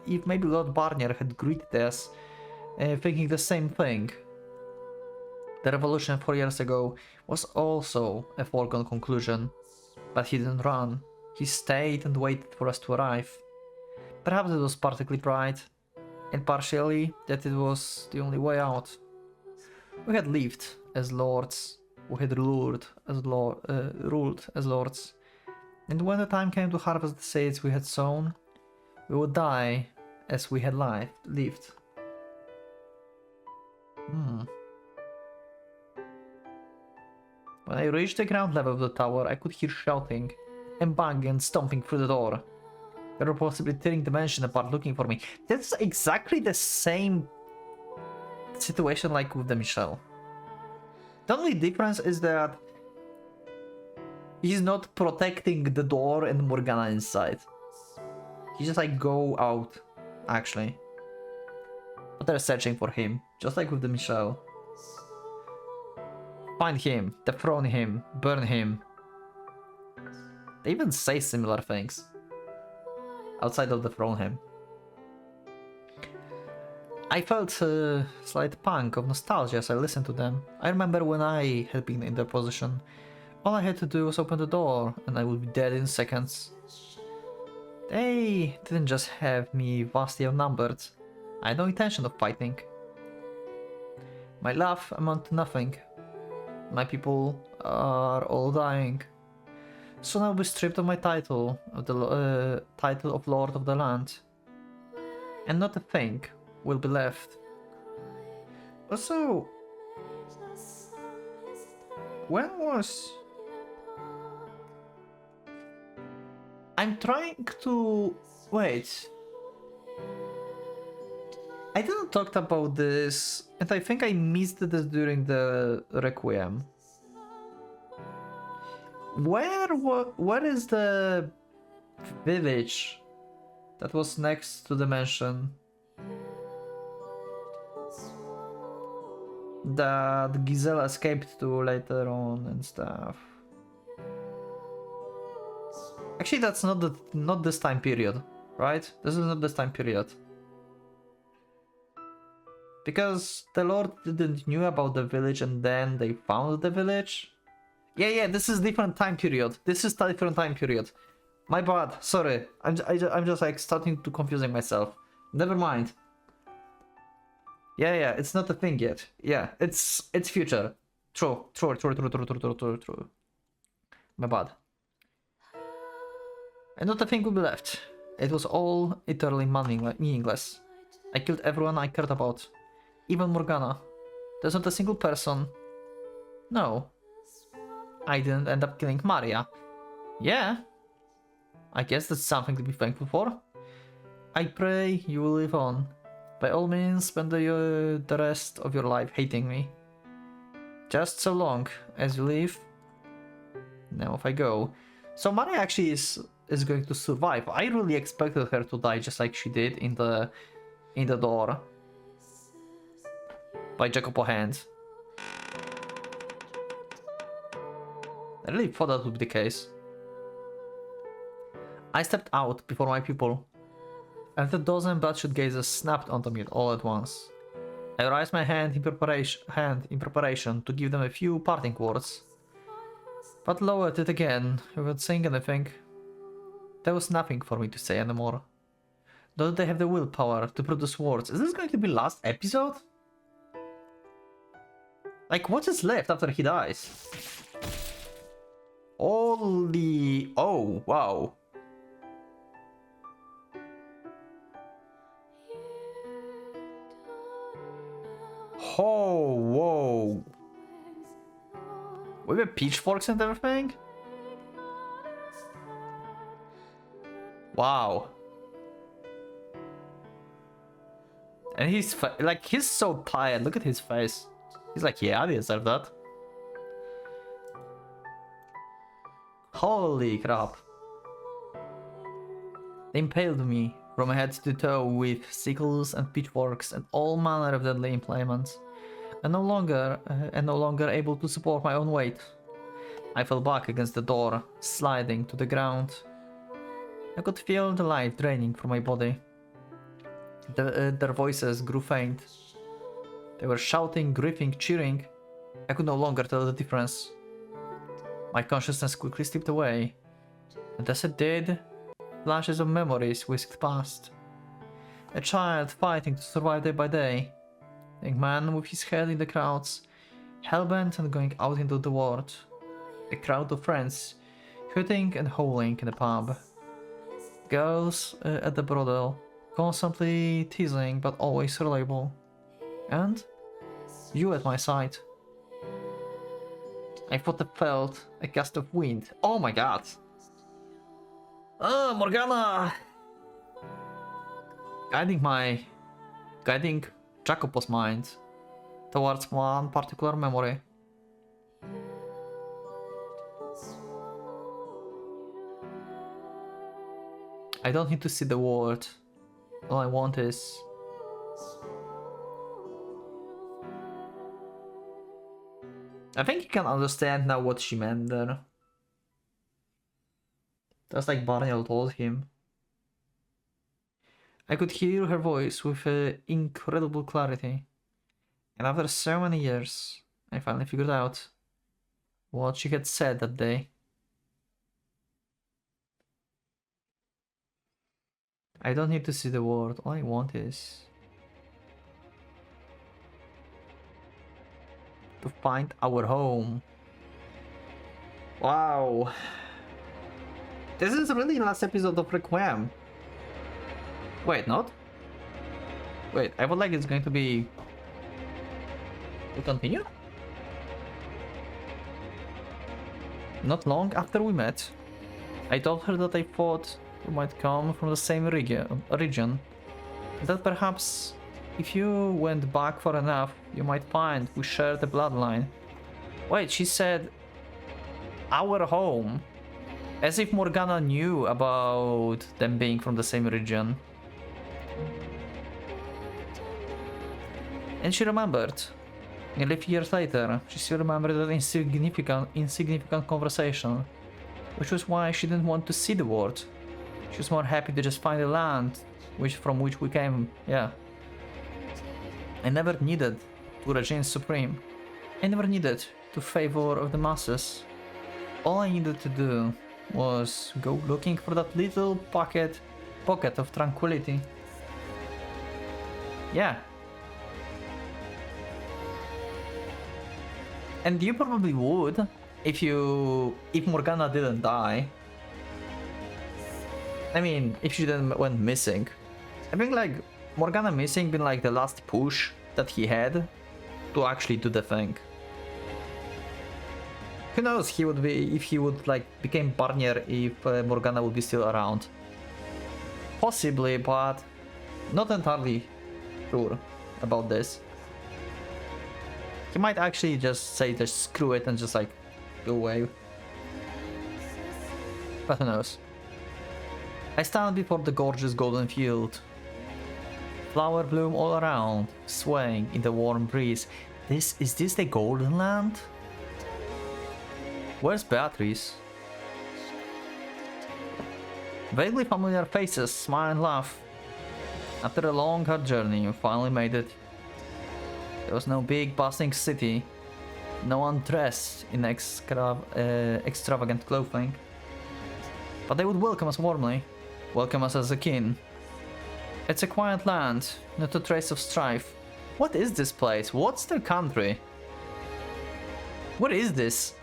if maybe Lord Barnier had greeted us, thinking the same thing. The revolution 4 years ago was also a foregone conclusion, but he didn't run. He stayed and waited for us to arrive. Perhaps it was partly pride, and partially that it was the only way out. We had lived as lords, we had ruled as lords, and when the time came to harvest the seeds we had sown, we would die as we had lived. When I reached the ground level of the tower, I could hear shouting and banging and stomping through the door. They were possibly tearing the mansion apart looking for me. That's exactly the same situation like with the Michelle. The only difference is that he's not protecting the door and Morgana inside. He just like go out, actually. But they're searching for him, just like with the Michelle. Find him, dethrone him, burn him. They even say similar things. Outside of dethrone him. I felt a slight pang of nostalgia as I listened to them. I remember when I had been in their position. All I had to do was open the door and I would be dead in seconds. They didn't just have me vastly outnumbered. I had no intention of fighting. My laugh amounted to nothing. My people are all dying. Soon I'll be stripped of my title, of the title of Lord of the Land. And not a thing will be left. Also, when was... I'm trying to... Wait. I didn't talk about this, and I think I missed this during the Requiem. Where is the village that was next to the mansion that Gisela escaped to later on and stuff? Actually, that's not this time period, right? This is not this time period. Because the Lord didn't knew about the village and then they found the village. Yeah, this is different time period. This is different time period. My bad, sorry. I'm just like starting to confusing myself. Never mind. Yeah, it's not a thing yet. Yeah, it's future. True. My bad. And not a thing will be left. It was all eternally meaningless. I killed everyone I cared about. Even Morgana. There's not a single person. No. I didn't end up killing Maria. Yeah. I guess that's something to be thankful for. I pray you will live on. By all means, spend the rest of your life hating me. Just so long as you live. Now if I go. So Mari actually is going to survive. I really expected her to die just like she did in the door. By Jacopo hand. I really thought that would be the case. I stepped out before my people, and the dozen bloodshot gazes snapped onto me all at once. I raised my hand in preparation to give them a few parting words, but lowered it again without saying anything. There was nothing for me to say anymore. Don't they have the willpower to produce words? Is this going to be last episode? Like, what is left after he dies? Holy... Oh, wow. Oh, whoa. With the pitchforks and everything? Wow. And he's like, he's so tired. Look at his face. He's like, yeah, I deserve that. Holy crap. They impaled me from head to toe with sickles and pitchforks and all manner of deadly implements, and no longer able to support my own weight. I fell back against the door, sliding to the ground. I could feel the life draining from my body. Their voices grew faint. They were shouting, gripping, cheering. I could no longer tell the difference. My consciousness quickly slipped away, and as it did, flashes of memories whisked past. A child fighting to survive day by day. A young man with his head in the crowds, hellbent on going out into the world. A crowd of friends, hooting and howling in the pub. Girls at the brothel, constantly teasing but always reliable. And you at my side. I thought I felt a gust of wind. Oh my god! Morgana! Guiding Jacopo's mind towards one particular memory. I don't need to see the world. All I want is... I think you can understand now what she meant there. Just like Barniel told him. I could hear her voice with incredible clarity. And after so many years, I finally figured out what she had said that day. I don't need to see the world, all I want is... to find our home. Wow. This is really the last episode of Requiem. Wait, not? Wait, I would like it's going to be... We continue? Not long after we met, I told her that I thought we might come from the same region. That perhaps if you went back far enough, you might find we share the bloodline. Wait, she said our home. As if Morgana knew about them being from the same region. And she remembered. Nearly 3 years later, she still remembered that insignificant conversation. Which was why she didn't want to see the world. She was more happy to just find the land from which we came, yeah. I never needed to reign supreme. I never needed to favor of the masses. All I needed to do was go looking for that little pocket of tranquility. Yeah. And you probably would if Morgana didn't die. I mean, if she didn't went missing. I think like Morgana missing been like the last push that he had to actually do the thing. Who knows if he would like became Barnier if Morgana would be still around. Possibly, but not entirely sure about this. He might actually just say just screw it and just like go away. But who knows. I stand before the gorgeous golden field. Flower bloom all around, swaying in the warm breeze. Is this the Golden Land? Where's Beatrice? Vaguely familiar faces smile and laugh. After a long hard journey, we finally made it. There was no big bustling city, no one dressed in extravagant clothing. But they would welcome us warmly, welcome us as a kin. It's a quiet land, not a trace of strife. What is this place? What's their country? What is this?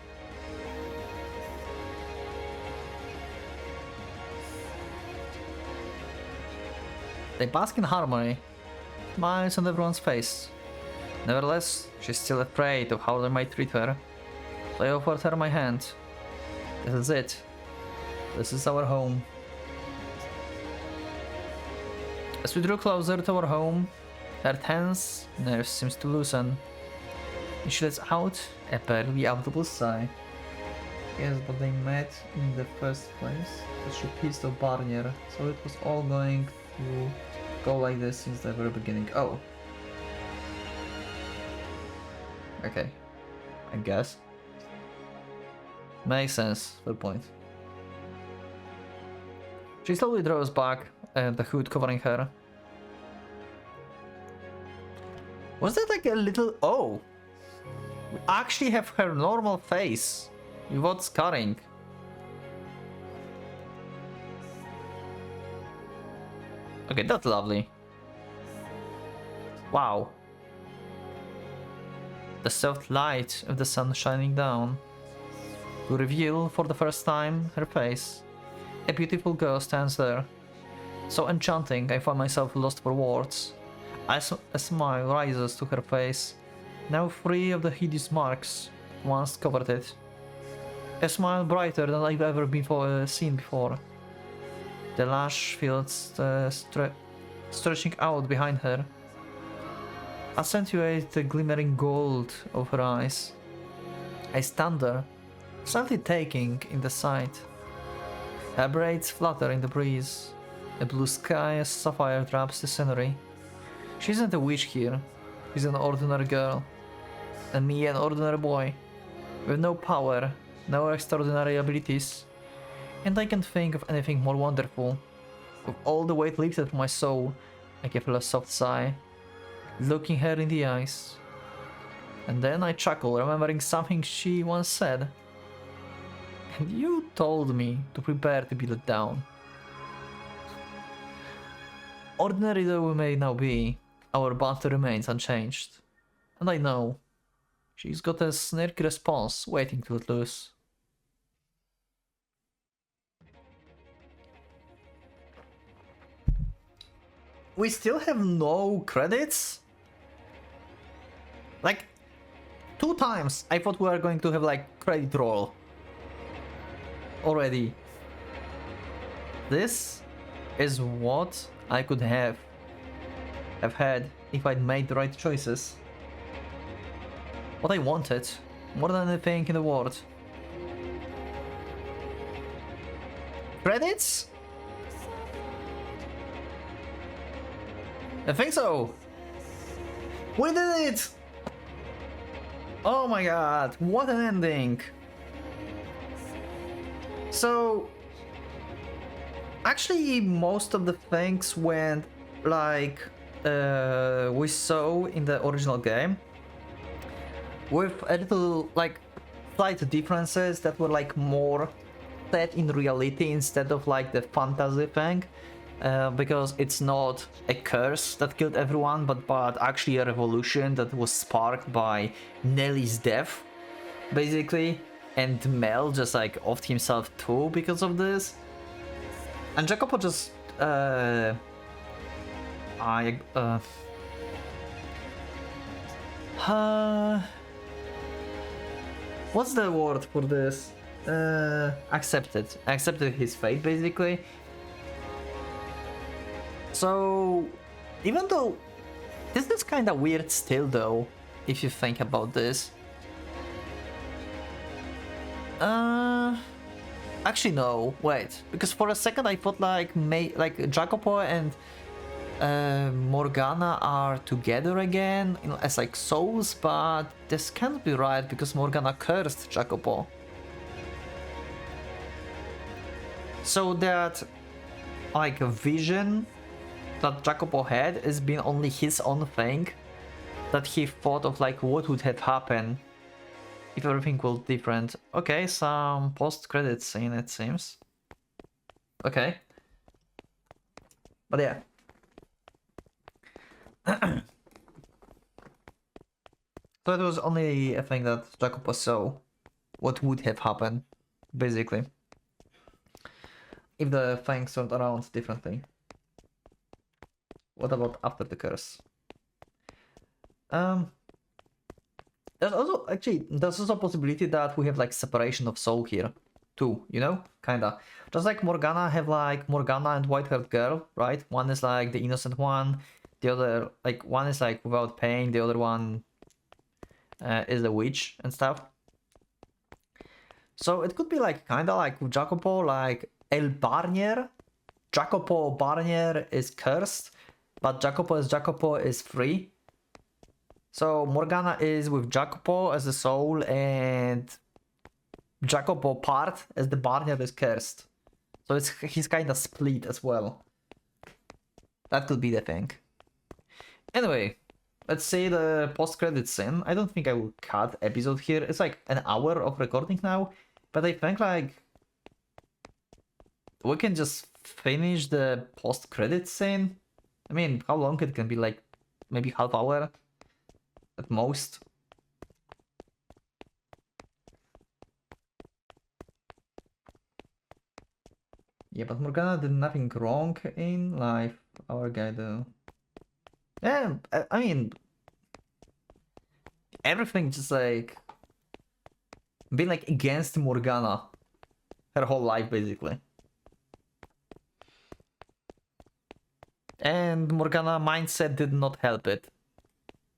They bask in harmony, smiles on everyone's face. Nevertheless, she's still afraid of how they might treat her. So I offered her my hand. This is it. This is our home. As we drew closer to our home, her tense nerves seems to loosen. And she lets out a barely audible sigh. Yes, but they met in the first place. She pissed off Barnier, so it was all going to go like this since the very beginning. Oh. Okay. I guess. Makes sense, fair point. She slowly draws back, the hood covering her. Was that like a little... Oh! We actually have her normal face, without scarring. Okay, that's lovely. Wow. The soft light of the sun shining down to reveal for the first time her face. A beautiful girl stands there. So enchanting, I find myself lost for words. A smile rises to her face, now free of the hideous marks that once covered it. A smile brighter than I've ever seen before. The lash feels stretching out behind her, accentuate the glimmering gold of her eyes. I stand there, slightly taking in the sight. Her braids flutter in the breeze. A blue sky as sapphire wraps the scenery. She isn't a witch here. She's an ordinary girl. And me, an ordinary boy. With no power, no extraordinary abilities. And I can't think of anything more wonderful. With all the weight lifted from my soul, I gave her a soft sigh, looking her in the eyes. And then I chuckle, remembering something she once said. And you told me to prepare to be let down. Ordinary though we may now be, our banter remains unchanged. And I know, she's got a snarky response waiting to let loose. We still have no credits? Like, 2 times I thought we were going to have like credit roll already. This is what I could have had if I'd made the right choices. What I wanted, more than anything in the world. Credits? I think so. We did it! Oh my god, what an ending. So, actually most of the things went like we saw in the original game, with a little like slight differences that were like more set in reality instead of like the fantasy thing, because it's not a curse that killed everyone, but actually a revolution that was sparked by Nelly's death, basically, and Mel just like offed himself too because of this. And Jacopo just what's the word for this? Accepted his fate, basically. So, even though this is kind of weird still though, if you think about this. Actually no, wait, because for a second I thought like Jacopo and Morgana are together again as like souls, but this can't be right because Morgana cursed Jacopo. So that like a vision that Jacopo had has been only his own thing, that he thought of like what would have happened if everything was different. Okay, some post-credits scene it seems. Okay. But yeah. So it was only a thing that Jacopo saw what would have happened, basically, if the things turned around differently. What about after the curse? There's also a possibility that we have like separation of soul here too, you know, kinda. Just like Morgana have like Morgana and white-haired girl, right? One is like the innocent one, the other like one is like without pain, the other one is a witch and stuff. So it could be like kinda like with Jacopo, like El Barnier. Jacopo Barnier is cursed, but Jacopo as Jacopo is free. So Morgana is with Jacopo as the soul and Jacopo part as the Barnier is cursed. So he's kind of split as well. That could be the thing. Anyway, let's say the post-credit scene. I don't think I will cut episode here. It's like an hour of recording now, but I think like we can just finish the post-credit scene. I mean, how long it can be, like maybe half hour at most. Yeah, but Morgana did nothing wrong in life. Our guy though. Yeah, I mean, everything just like been like against Morgana her whole life basically. And Morgana mindset did not help it,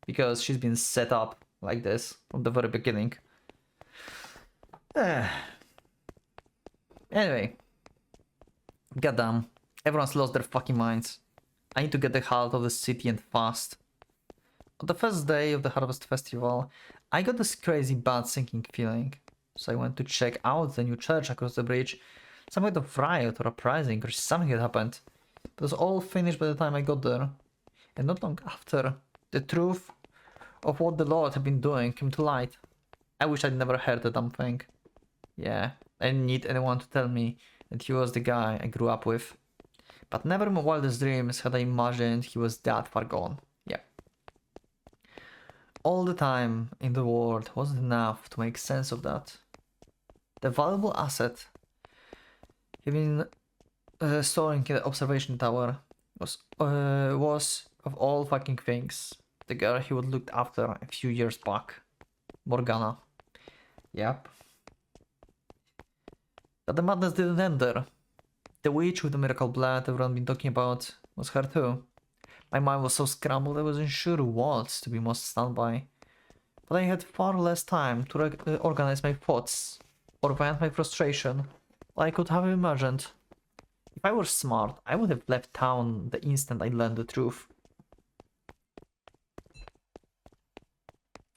because she's been set up like this from the very beginning. Anyway, goddamn, everyone's lost their fucking minds. I need to get the hell out of the city and fast. On the first day of the Harvest Festival, I got this crazy bad sinking feeling. So I went to check out the new church across the bridge. Some kind of riot or uprising or something had happened. It was all finished by the time I got there. And not long after, the truth of what the Lord had been doing came to light. I wish I'd never heard the damn thing. Yeah, I didn't need anyone to tell me that he was the guy I grew up with. But never in my wildest dreams had I imagined he was that far gone. Yeah. All the time in the world wasn't enough to make sense of that. The valuable asset he'd been storing in the observation tower was of all fucking things the girl he would looked after a few years back. Morgana. Yep. But the madness didn't end there. The witch with the miracle blood everyone been talking about was her too. My mind was so scrambled I wasn't sure what to be most stunned by. But I had far less time to organize my thoughts or vent my frustration than I could have imagined. If I were smart, I would have left town the instant I learned the truth.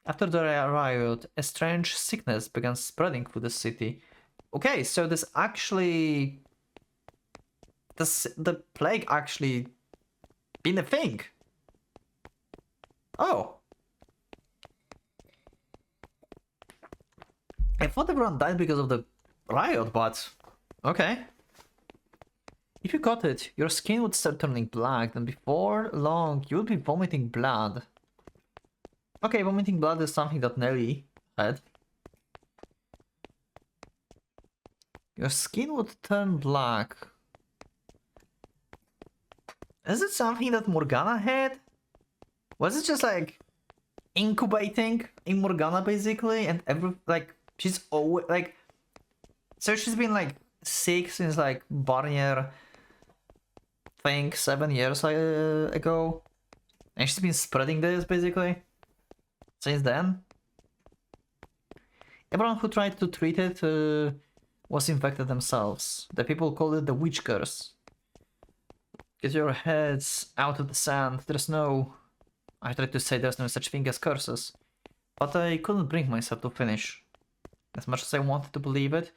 After the riot, a strange sickness began spreading through the city. Okay, so this actually... the plague actually been a thing. Oh. I thought everyone died because of the riot, but... okay. If you got it, your skin would start turning black, and before long, you would be vomiting blood. Okay, vomiting blood is something that Nelly had. Your skin would turn black. Is it something that Morgana had? Was it just like incubating in Morgana basically, and she's always like, so she's been like sick since like Barnier think 7 years ago. And she's been spreading this basically since then. Everyone who tried to treat it was infected themselves. The people called it the witch curse. Get your heads out of the sand. I tried to say there's no such thing as curses, but I couldn't bring myself to finish. As much as I wanted to believe it,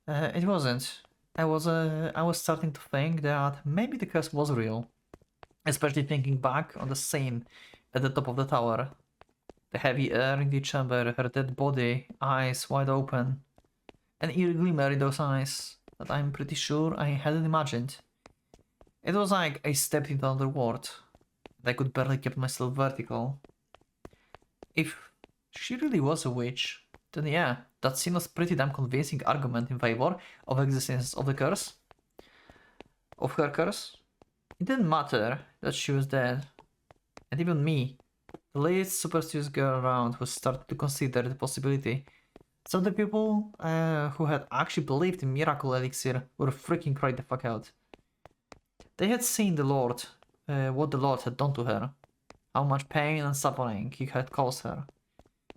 it wasn't. I was starting to think that maybe the curse was real, especially thinking back on the scene at the top of the tower. The heavy air in the chamber, her dead body, eyes wide open, an eerie glimmer in those eyes that I'm pretty sure I hadn't imagined. It was like I stepped into another world. I could barely keep myself vertical. If she really was a witch, then yeah, that seems a pretty damn convincing argument in favor of existence of the curse. Of her curse. It didn't matter that she was dead. And even me, the least superstitious girl around, who started to consider the possibility. So the people who had actually believed in miracle elixir were freaking right the fuck out. They had seen the Lord, what the Lord had done to her, how much pain and suffering he had caused her.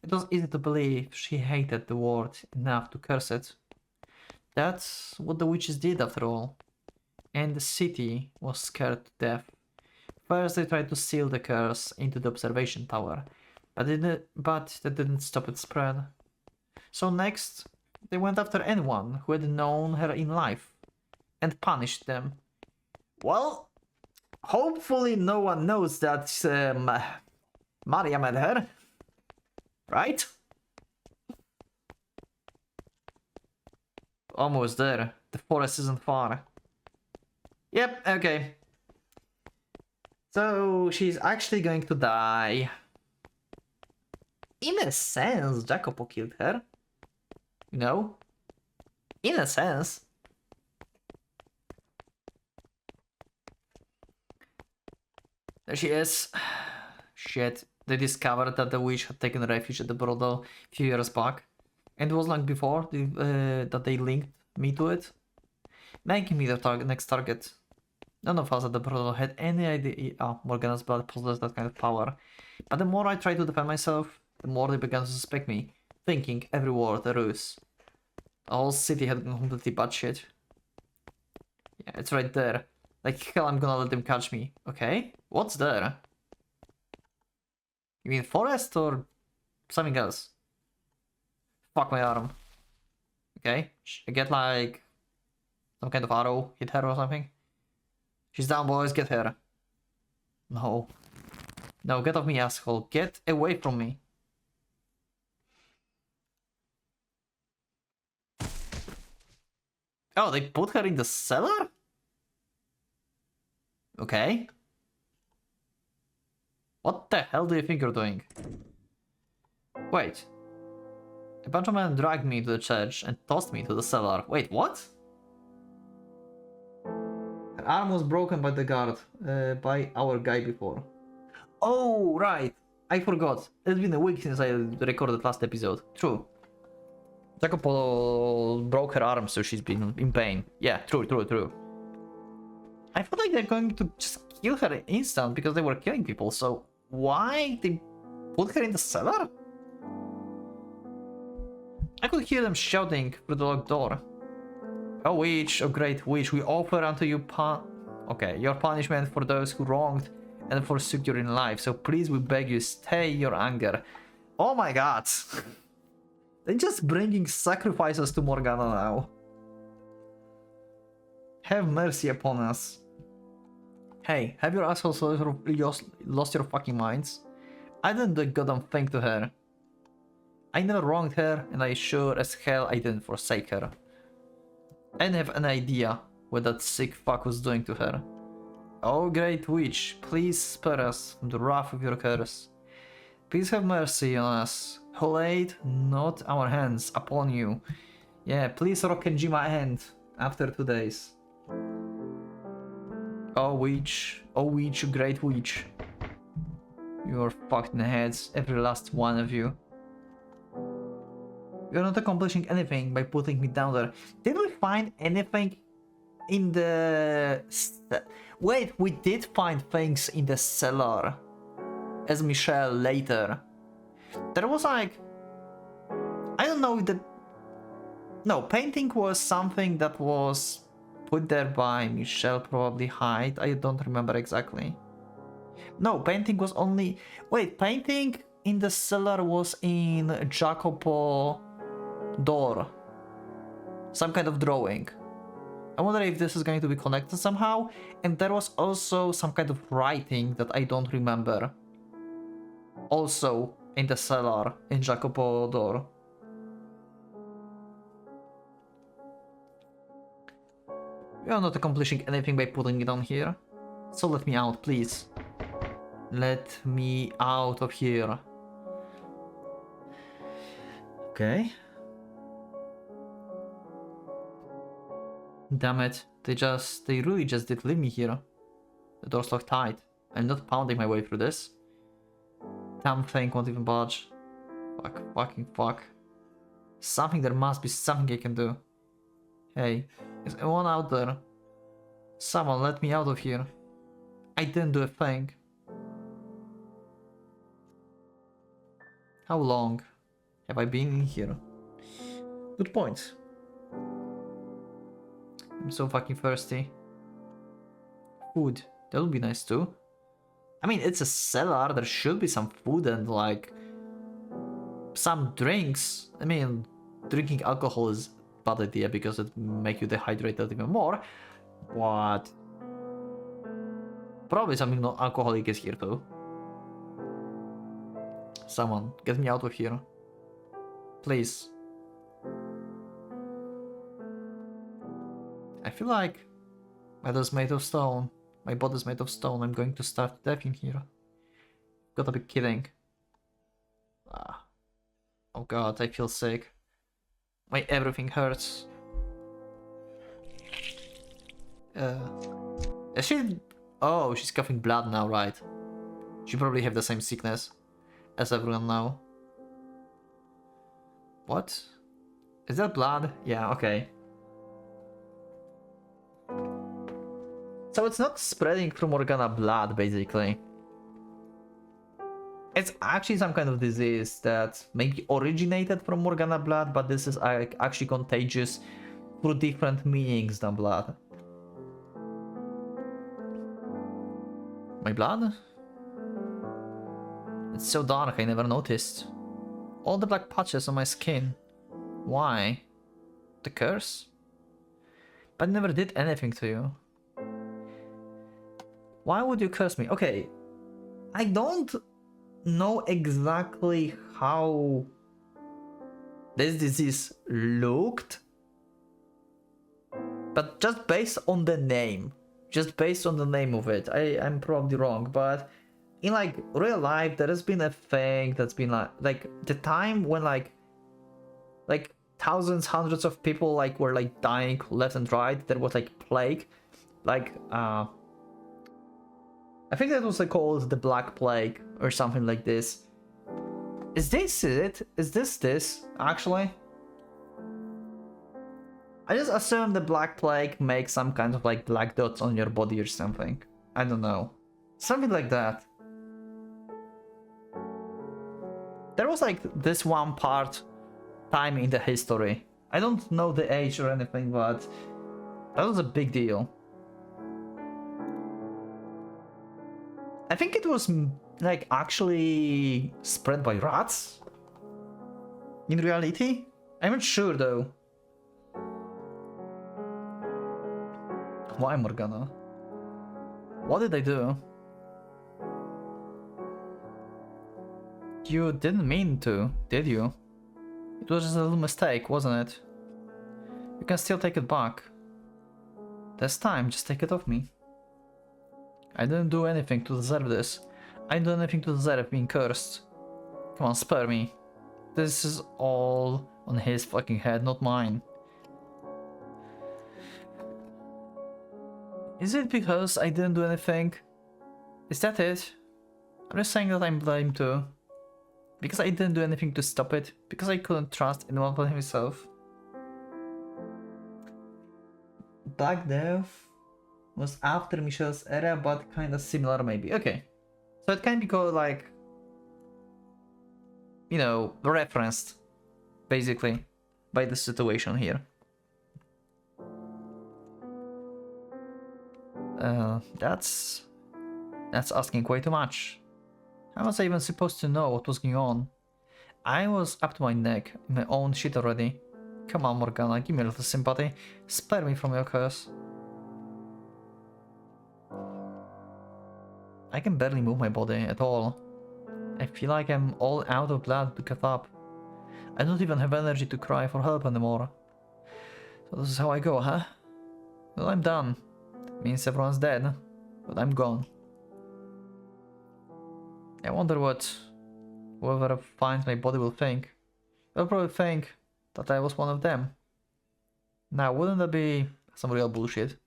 It was easy to believe she hated the world enough to curse it. That's what the witches did after all. And the city was scared to death. First they tried to seal the curse into the observation tower, but that didn't stop its spread. So next, they went after anyone who had known her in life, and punished them. Well, hopefully no one knows that Maria met her, right? Almost there. The forest isn't far. Yep, okay. So she's actually going to die. In a sense, Jacopo killed her. You know? In a sense. There she is. Shit. They discovered that the witch had taken refuge at the brothel a few years back. And it was long before that they linked me to it. Making me the next target. None of us at the brothel had any idea Morgana's blood possessed that kind of power. But the more I tried to defend myself, the more they began to suspect me, thinking every word a ruse. The whole city had gone completely batshit. Yeah, it's right there. Like hell I'm gonna let them catch me. Okay, what's there? You mean forest or something else? Fuck my arm. Okay, I get like some kind of arrow, hit her or something. She's down, boys, get her. No. No, get off me, asshole. Get away from me. Oh, they put her in the cellar? Okay. What the hell do you think you're doing? Wait. A bunch of men dragged me to the church and tossed me to the cellar. Wait, what? Her arm was broken by the guard, by our guy before. Oh, right. I forgot. It's been a week since I recorded last episode. True. Jacopo broke her arm, so she's been in pain. Yeah, true. I feel like they're going to just kill her instant because they were killing people, so why they put her in the cellar? I could hear them shouting through the locked door. Oh witch, oh great witch, we offer unto you your punishment for those who wronged and forsook you in life, so please we beg you, stay your anger. Oh my god. They're just bringing sacrifices to Morgana now. Have mercy upon us. Hey, have your assholes lost your fucking minds? I didn't do a goddamn thing to her. I never wronged her, and I sure as hell I didn't forsake her. I didn't have an idea what that sick fuck was doing to her. Oh great witch, please spare us from the wrath of your curse. Please have mercy on us, who laid not our hands upon you. Yeah, please Rokkenjima end after 2 days. Oh witch, you great witch. You are fucked in the heads, every last one of you. You're not accomplishing anything by putting me down there. Did we find anything in the... Wait, we did find things in the cellar. As Michelle later. There was like... I don't know if the... No, painting was something that was put there by Michelle, probably hide. I don't remember exactly. No, painting was only... Wait, painting in the cellar was in Jacopo door. Some kind of drawing. I wonder if this is going to be connected somehow. And there was also some kind of writing that I don't remember. Also in the cellar in Jacopo door. We are not accomplishing anything by putting it on here. So let me out, please. Let me out of here. Okay. Damn it. They really just did leave me here. The door's locked tight. I'm not pounding my way through this. Damn thing won't even budge. Fuck, fucking fuck. There must be something I can do. Hey, is anyone out there? Someone let me out of here. I didn't do a thing. How long have I been in here? Good point. I'm so fucking thirsty. Food, that would be nice too. I mean, it's a cellar, there should be some food and like some drinks. I mean, drinking alcohol is a bad idea because it makes you dehydrated even more. But probably something non-alcoholic is here too. Someone, get me out of here. Please. I feel like my body's made of stone. My body's made of stone. I'm going to start death in here. Gotta be kidding. Ah. Oh god, I feel sick. My everything hurts. Is she... Oh, she's coughing blood now, right? She probably have the same sickness as everyone now. What? Is that blood? Yeah, okay. So it's not spreading through Morgana blood, basically. It's actually some kind of disease that maybe originated from Morgana blood, but this is actually contagious through different meanings than blood. My blood? It's so dark, I never noticed. All the black patches on my skin. Why? The curse? But I never did anything to you. Why would you curse me? Okay, I don't know exactly how this disease looked, but just based on the name, of it, I'm probably wrong, but in like real life there has been a thing that's been like the time when like thousands, hundreds of people like were like dying left and right. There was like plague, like I think that was like called the Black Plague or something like this. Is this it? Is this actually? I just assume the Black Plague makes some kind of like black dots on your body or something. I don't know. Something like that. There was like this one time in the history. I don't know the age or anything, but that was a big deal. I think it was like actually spread by rats in reality. I'm not sure though. Why, Morgana? What did I do? You didn't mean to, did you? It was just a little mistake, wasn't it? You can still take it back. This time, just take it off me. I didn't do anything to deserve this. I didn't do anything to deserve being cursed. Come on, spare me. This is all on his fucking head, not mine. Is it because I didn't do anything? Is that it? I'm just saying that I'm blamed too. Because I didn't do anything to stop it. Because I couldn't trust anyone but himself. Black Death was after Michelle's era, but kind of similar maybe. Okay. So it can be called like, you know, referenced, basically, by the situation here. That's asking way too much. How was I even supposed to know what was going on? I was up to my neck in my own shit already. Come on, Morgana, give me a little sympathy. Spare me from your curse. I can barely move my body at all. I feel like I'm all out of blood to get up. I don't even have energy to cry for help anymore. So this is how I go, huh? Well, I'm done. Means everyone's dead, but I'm gone. I wonder what whoever finds my body will think. They'll probably think that I was one of them. Now, wouldn't that be some real bullshit?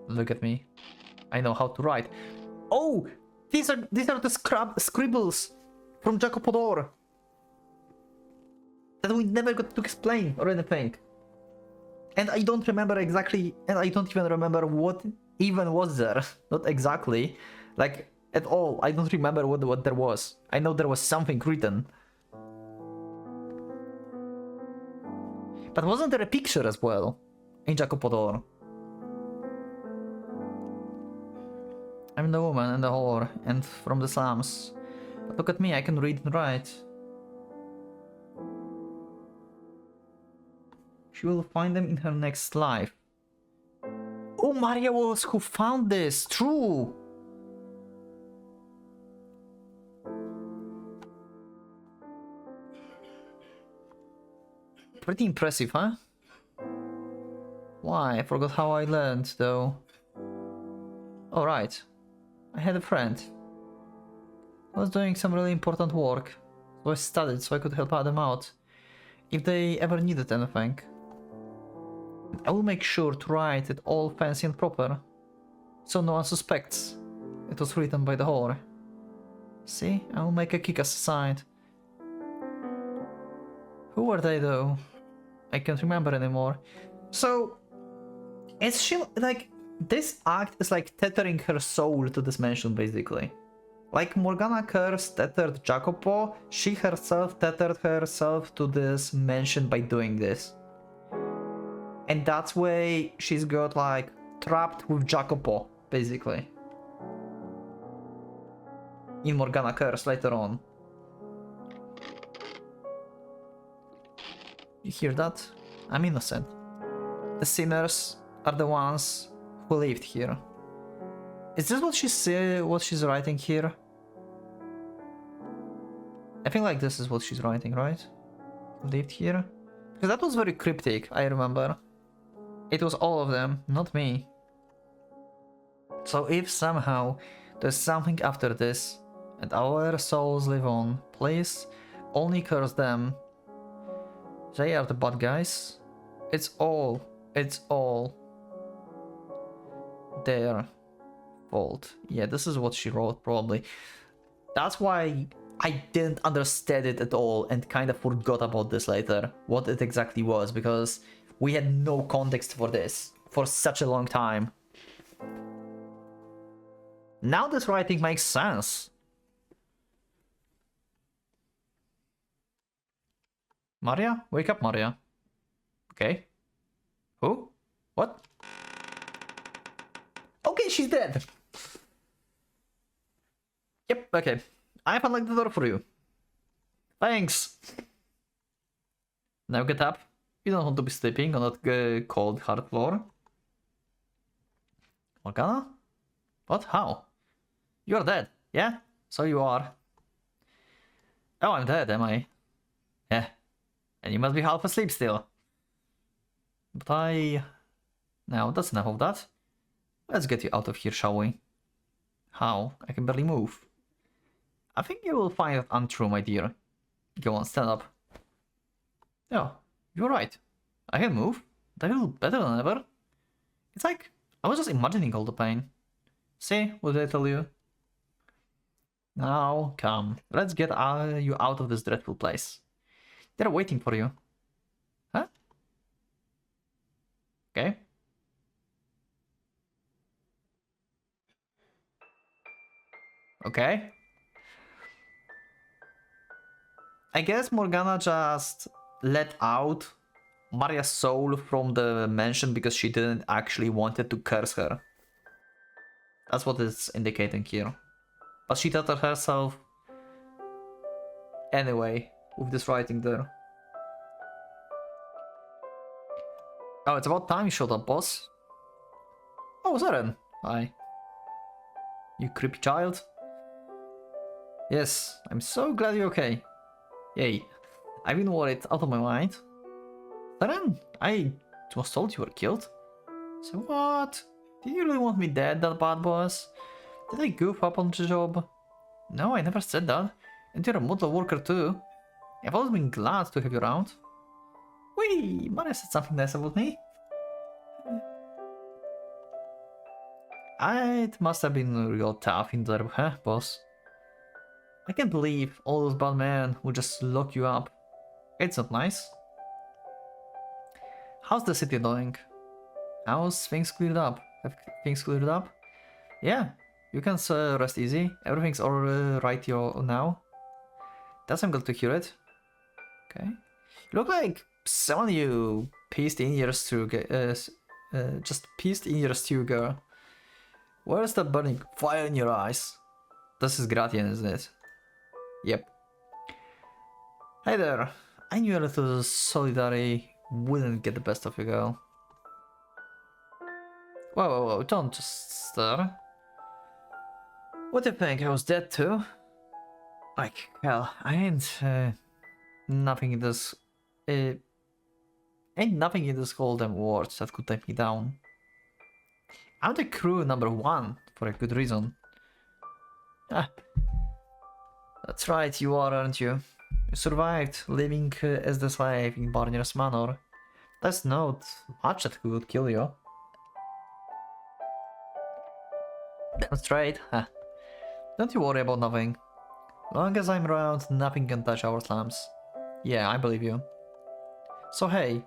Look at me. I know how to write. Oh! These are the scribbles from Jacopodor that we never got to explain or anything. And I don't remember exactly, and I don't even remember what even was there. Not exactly. Like, at all. I don't remember what there was. I know there was something written. But wasn't there a picture as well in Jacopodor? I'm the woman and the whore, and from the slums. But look at me, I can read and write. She will find them in her next life. Oh, Maria was who found this! True! Pretty impressive, huh? Why? I forgot how I learned, though. Oh, right. I had a friend. I was doing some really important work, so I studied so I could help them out if they ever needed anything. I will make sure to write it all fancy and proper, so no one suspects it was written by the whore. See, I will make a kick-ass sign. Who were they though? I can't remember anymore. So, is she like... This act is like tethering her soul to this mansion, basically. Like Morgana Curse tethered Jacopo, she herself tethered herself to this mansion by doing this. And that's why she's got like trapped with Jacopo, basically. In Morgana Curse later on. You hear that? I'm innocent. The sinners are the ones who lived here. Is this what she's writing here? I think like this is what she's writing, right? Who lived here? Because that was very cryptic, I remember. It was all of them, not me. So if somehow there's something after this, and our souls live on, please only curse them. They are the bad guys. It's all their fault. Yeah, this is what she wrote, probably. That's why I didn't understand it at all and kind of forgot about this later, what it exactly was, because we had no context for this for such a long time. Now this writing makes sense. Maria? Wake up, Maria. Okay. Who? What? Okay, she's dead. Yep, okay. I've unlocked the door for you. Thanks. Now get up. You don't want to be sleeping on that cold, hard floor. Morgana? What? How? You're dead, yeah? So you are. Oh, I'm dead, am I? Yeah. And you must be half asleep still. But Now, that's enough of that. Let's get you out of here, shall we? How? I can barely move. I think you will find that untrue, my dear. Go on, stand up. Yeah, you're right. I can move. I feel better than ever. It's like I was just imagining all the pain. See, what did I tell you? Now, come. Let's get you out of this dreadful place. They're waiting for you. Huh? Okay. Okay. I guess Morgana just let out Maria's soul from the mansion because she didn't actually wanted to curse her. That's what it's indicating here. But she thought of herself anyway with this writing there. Oh, it's about time you showed up, boss. Oh, Zaren. Hi. You creepy child. Yes, I'm so glad you're okay. Yay. I've been worried out of my mind. Zaren, I was told you were killed. So what? Did you really want me dead, that bad boss? Did I goof up on the job? No, I never said that. And you're a model worker too. I've always been glad to have you around. Wait, Maria said something nice about me. It must have been real tough in there, huh, boss? I can't believe all those bad men would just lock you up. It's not nice. How's the city doing? How's things cleared up? Have things cleared up? Yeah, you can rest easy. Everything's all right now. That's I'm glad to hear it. Okay. You look like someone you pieced in your stew, just pieced in your stew, girl. Where's the burning fire in your eyes? This is Gratian, isn't it? Yep. Hey there. I knew a little solidarity wouldn't get the best of you, girl. Whoa, don't just stare. What do you think? I was dead too? Like, hell, I ain't nothing in this. Ain't nothing in this whole damn world that could take me down. I'm the crew number 1 for a good reason. Ah, that's right, you are, aren't you? You survived living as the slave in Barnier's Manor. That's not much that could kill you. Damn straight, huh? Don't you worry about nothing. Long as I'm around, nothing can touch our slums. Yeah, I believe you. So hey,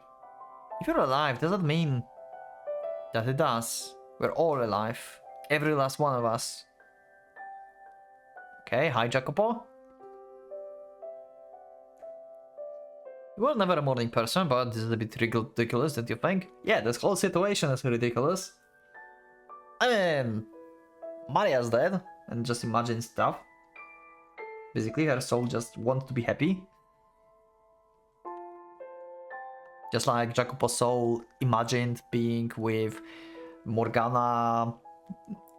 if you're alive, does that mean that it does? We're all alive. Every last one of us. Okay, hi Jacopo. You were never a morning person, but this is a bit ridiculous, don't you think? Yeah, this whole situation is ridiculous. I mean, Maria's dead, and just imagine stuff. Basically, her soul just wants to be happy. Just like Jacopo's soul imagined being with Morgana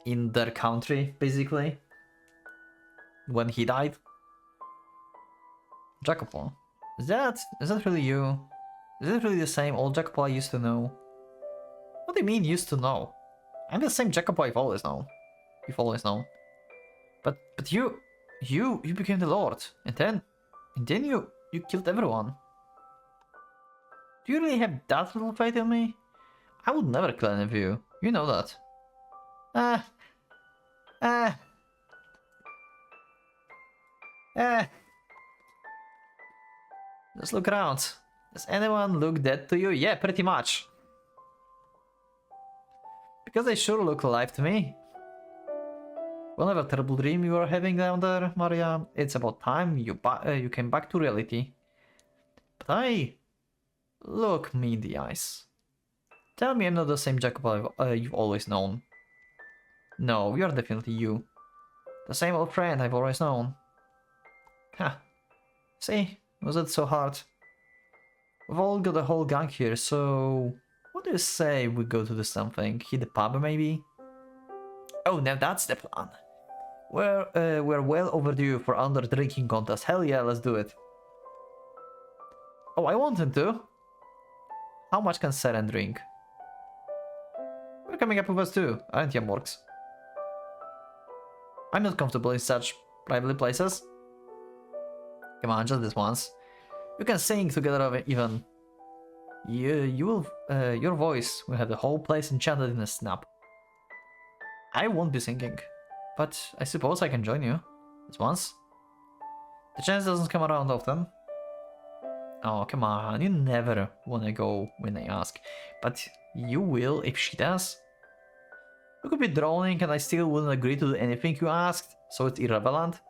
in their country, basically. When he died. Jacopo. Is that really you? Is it really the same old Jacopo I used to know? What do you mean used to know? I'm the same Jacopo I've always known. You've always known. But you became the Lord, and then you killed everyone. Do you really have that little faith in me? I would never kill any of you. You know that. Just look around. Does anyone look dead to you? Yeah, pretty much. Because they sure look alive to me. Whatever terrible dream you were having down there, Maria, it's about time you came back to reality. But look me in the eyes. Tell me I'm not the same Jacob you've always known. No, you're definitely you. The same old friend I've always known. Huh. See, was it so hard? We've all got a whole gang here, so... What do you say we go to do something? Hit the pub, maybe? Oh, now that's the plan. We're well overdue for another drinking contest. Hell yeah, let's do it. Oh, I wanted to. How much can Seren drink? You're coming up with us too, aren't you, Morks? I'm not comfortable in such private places. Come on, just this once. You can sing together even. Your voice will have the whole place enchanted in a snap. I won't be singing, but I suppose I can join you. This once. The chance doesn't come around often. Oh, come on, you never wanna go when I ask. But you will if she does. You could be droning and I still wouldn't agree to do anything you asked, so it's irrelevant.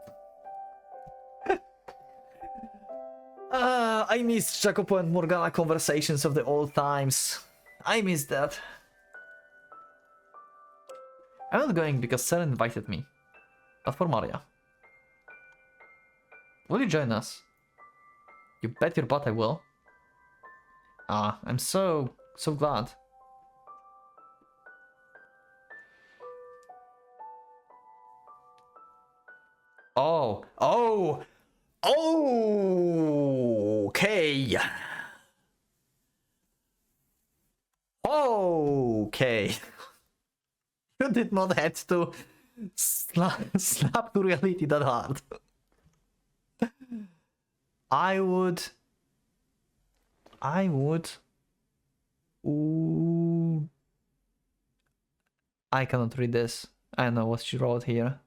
I miss Jacopo and Morgana conversations of the old times. I miss that. I'm not going because Sarah invited me. But for Maria. Will you join us? You bet your butt I will. Ah, I'm so glad. Oh, okay. Okay. You did not have to slap to reality that hard. I would. Ooh. I cannot read this. I don't know what she wrote here.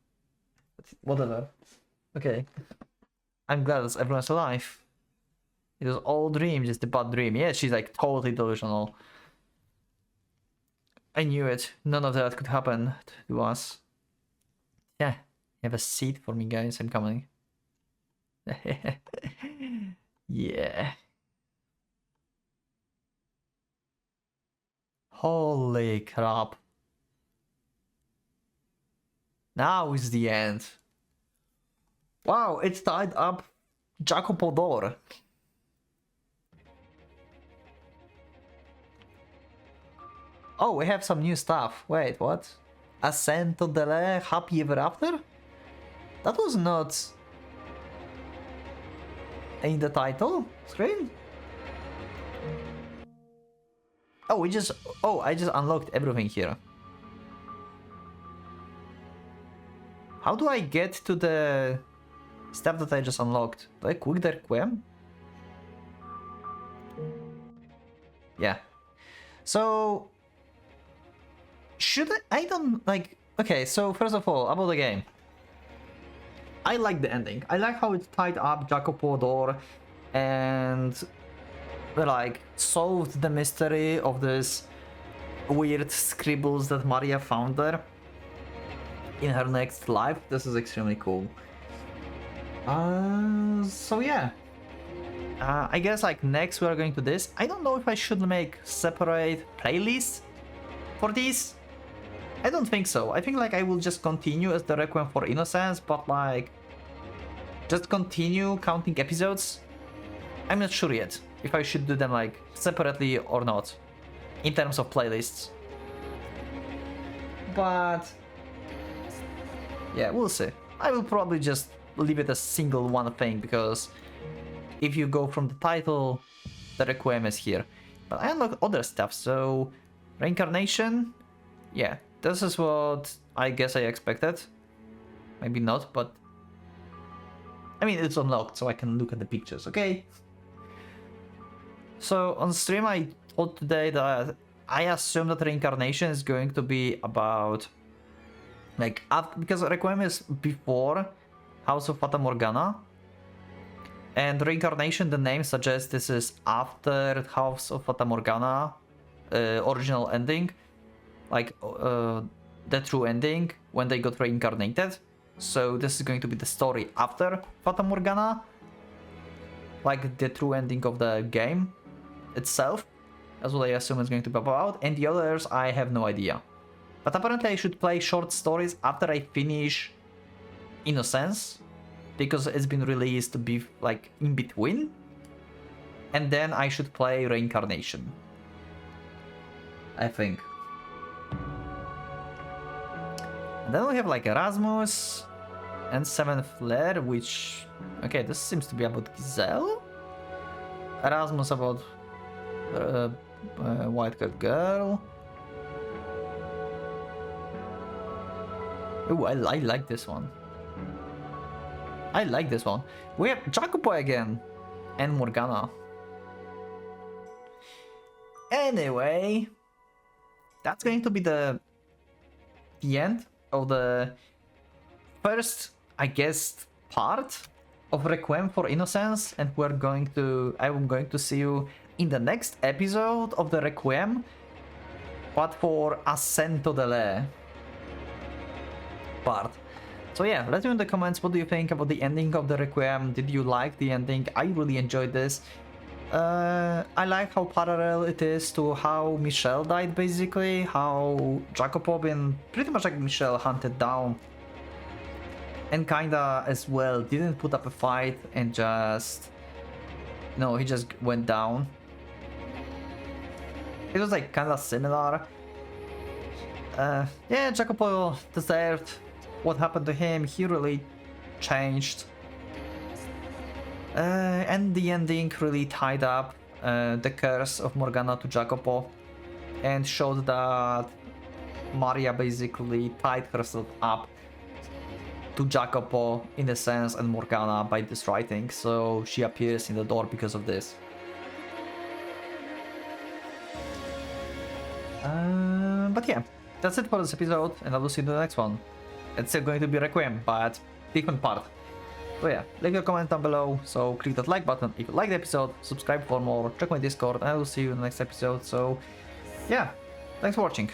But whatever. Okay. I'm glad that everyone's alive. It was all dream, just a bad dream. Yeah, she's like totally delusional. I knew it. None of that could happen to us. Yeah, you have a seat for me, guys. I'm coming. Yeah. Holy crap. Now is the end. Wow, it's tied up Jacopo door. Oh, we have some new stuff. Wait, what? Ascento delle Happy Ever After? That was not in the title screen? Oh, I just unlocked everything here. How do I get to the stuff that I just unlocked? Do I quick the Requiem? Yeah. So should I don't like. Okay, so first of all, about the game. I like the ending. I like how it tied up Jacopo door and like solved the mystery of this weird scribbles that Maria found there in her next life. This is extremely cool. So yeah. I guess like next we are going to this. I don't know if I should make separate playlists for these. I don't think so. I think like I will just continue as the Requiem for Innocence, but like just continue counting episodes. I'm not sure yet if I should do them like separately or not in terms of playlists. But yeah, we'll see. I will probably just leave it a single one thing because if you go from the title, the Requiem is here. But I unlock other stuff, so reincarnation, yeah, this is what I guess I expected. Maybe not, but I mean it's unlocked, so I can look at the pictures, okay? So on stream I told today that I assume that reincarnation is going to be about like after, because Requiem is before House of Fata Morgana. And reincarnation, the name suggests this is after House of Fata Morgana original ending, like the true ending when they got reincarnated. So this is going to be the story after Fata Morgana, like the true ending of the game itself. That's what I assume is going to be about. And the others, I have no idea. But apparently I should play short stories after I finish Innocence, because it's been released to be like in between, and then I should play Reincarnation, I think. And then we have like Erasmus and Seven Flare, which, okay, this seems to be about Giselle. Erasmus about white haired girl. Oh, I like this one. I like this one. We have Jacopo again and Morgana. Anyway, that's going to be the end of the first, I guess, part of Requiem for Innocence, and I'm going to see you in the next episode of the Requiem, but for Ascento delle part. So yeah, let me know in the comments, what do you think about the ending of the Requiem? Did you like the ending? I really enjoyed this. I like how parallel it is to how Michelle died, basically. How Jacopo been pretty much like Michelle hunted down. And kinda as well didn't put up a fight and just... No, he just went down. It was like kinda similar. Yeah, Jacopo deserved what happened to him. He really changed. And the ending really tied up the curse of Morgana to Jacopo and showed that Maria basically tied herself up to Jacopo, Innocence, and Morgana by this writing, so she appears in the door because of this. But yeah, that's it for this episode, and I will see you in the next one. It's still going to be Requiem, but different part. So yeah, leave your comment down below, so click that like button if you like the episode, subscribe for more, check my Discord, and I will see you in the next episode. So yeah, thanks for watching.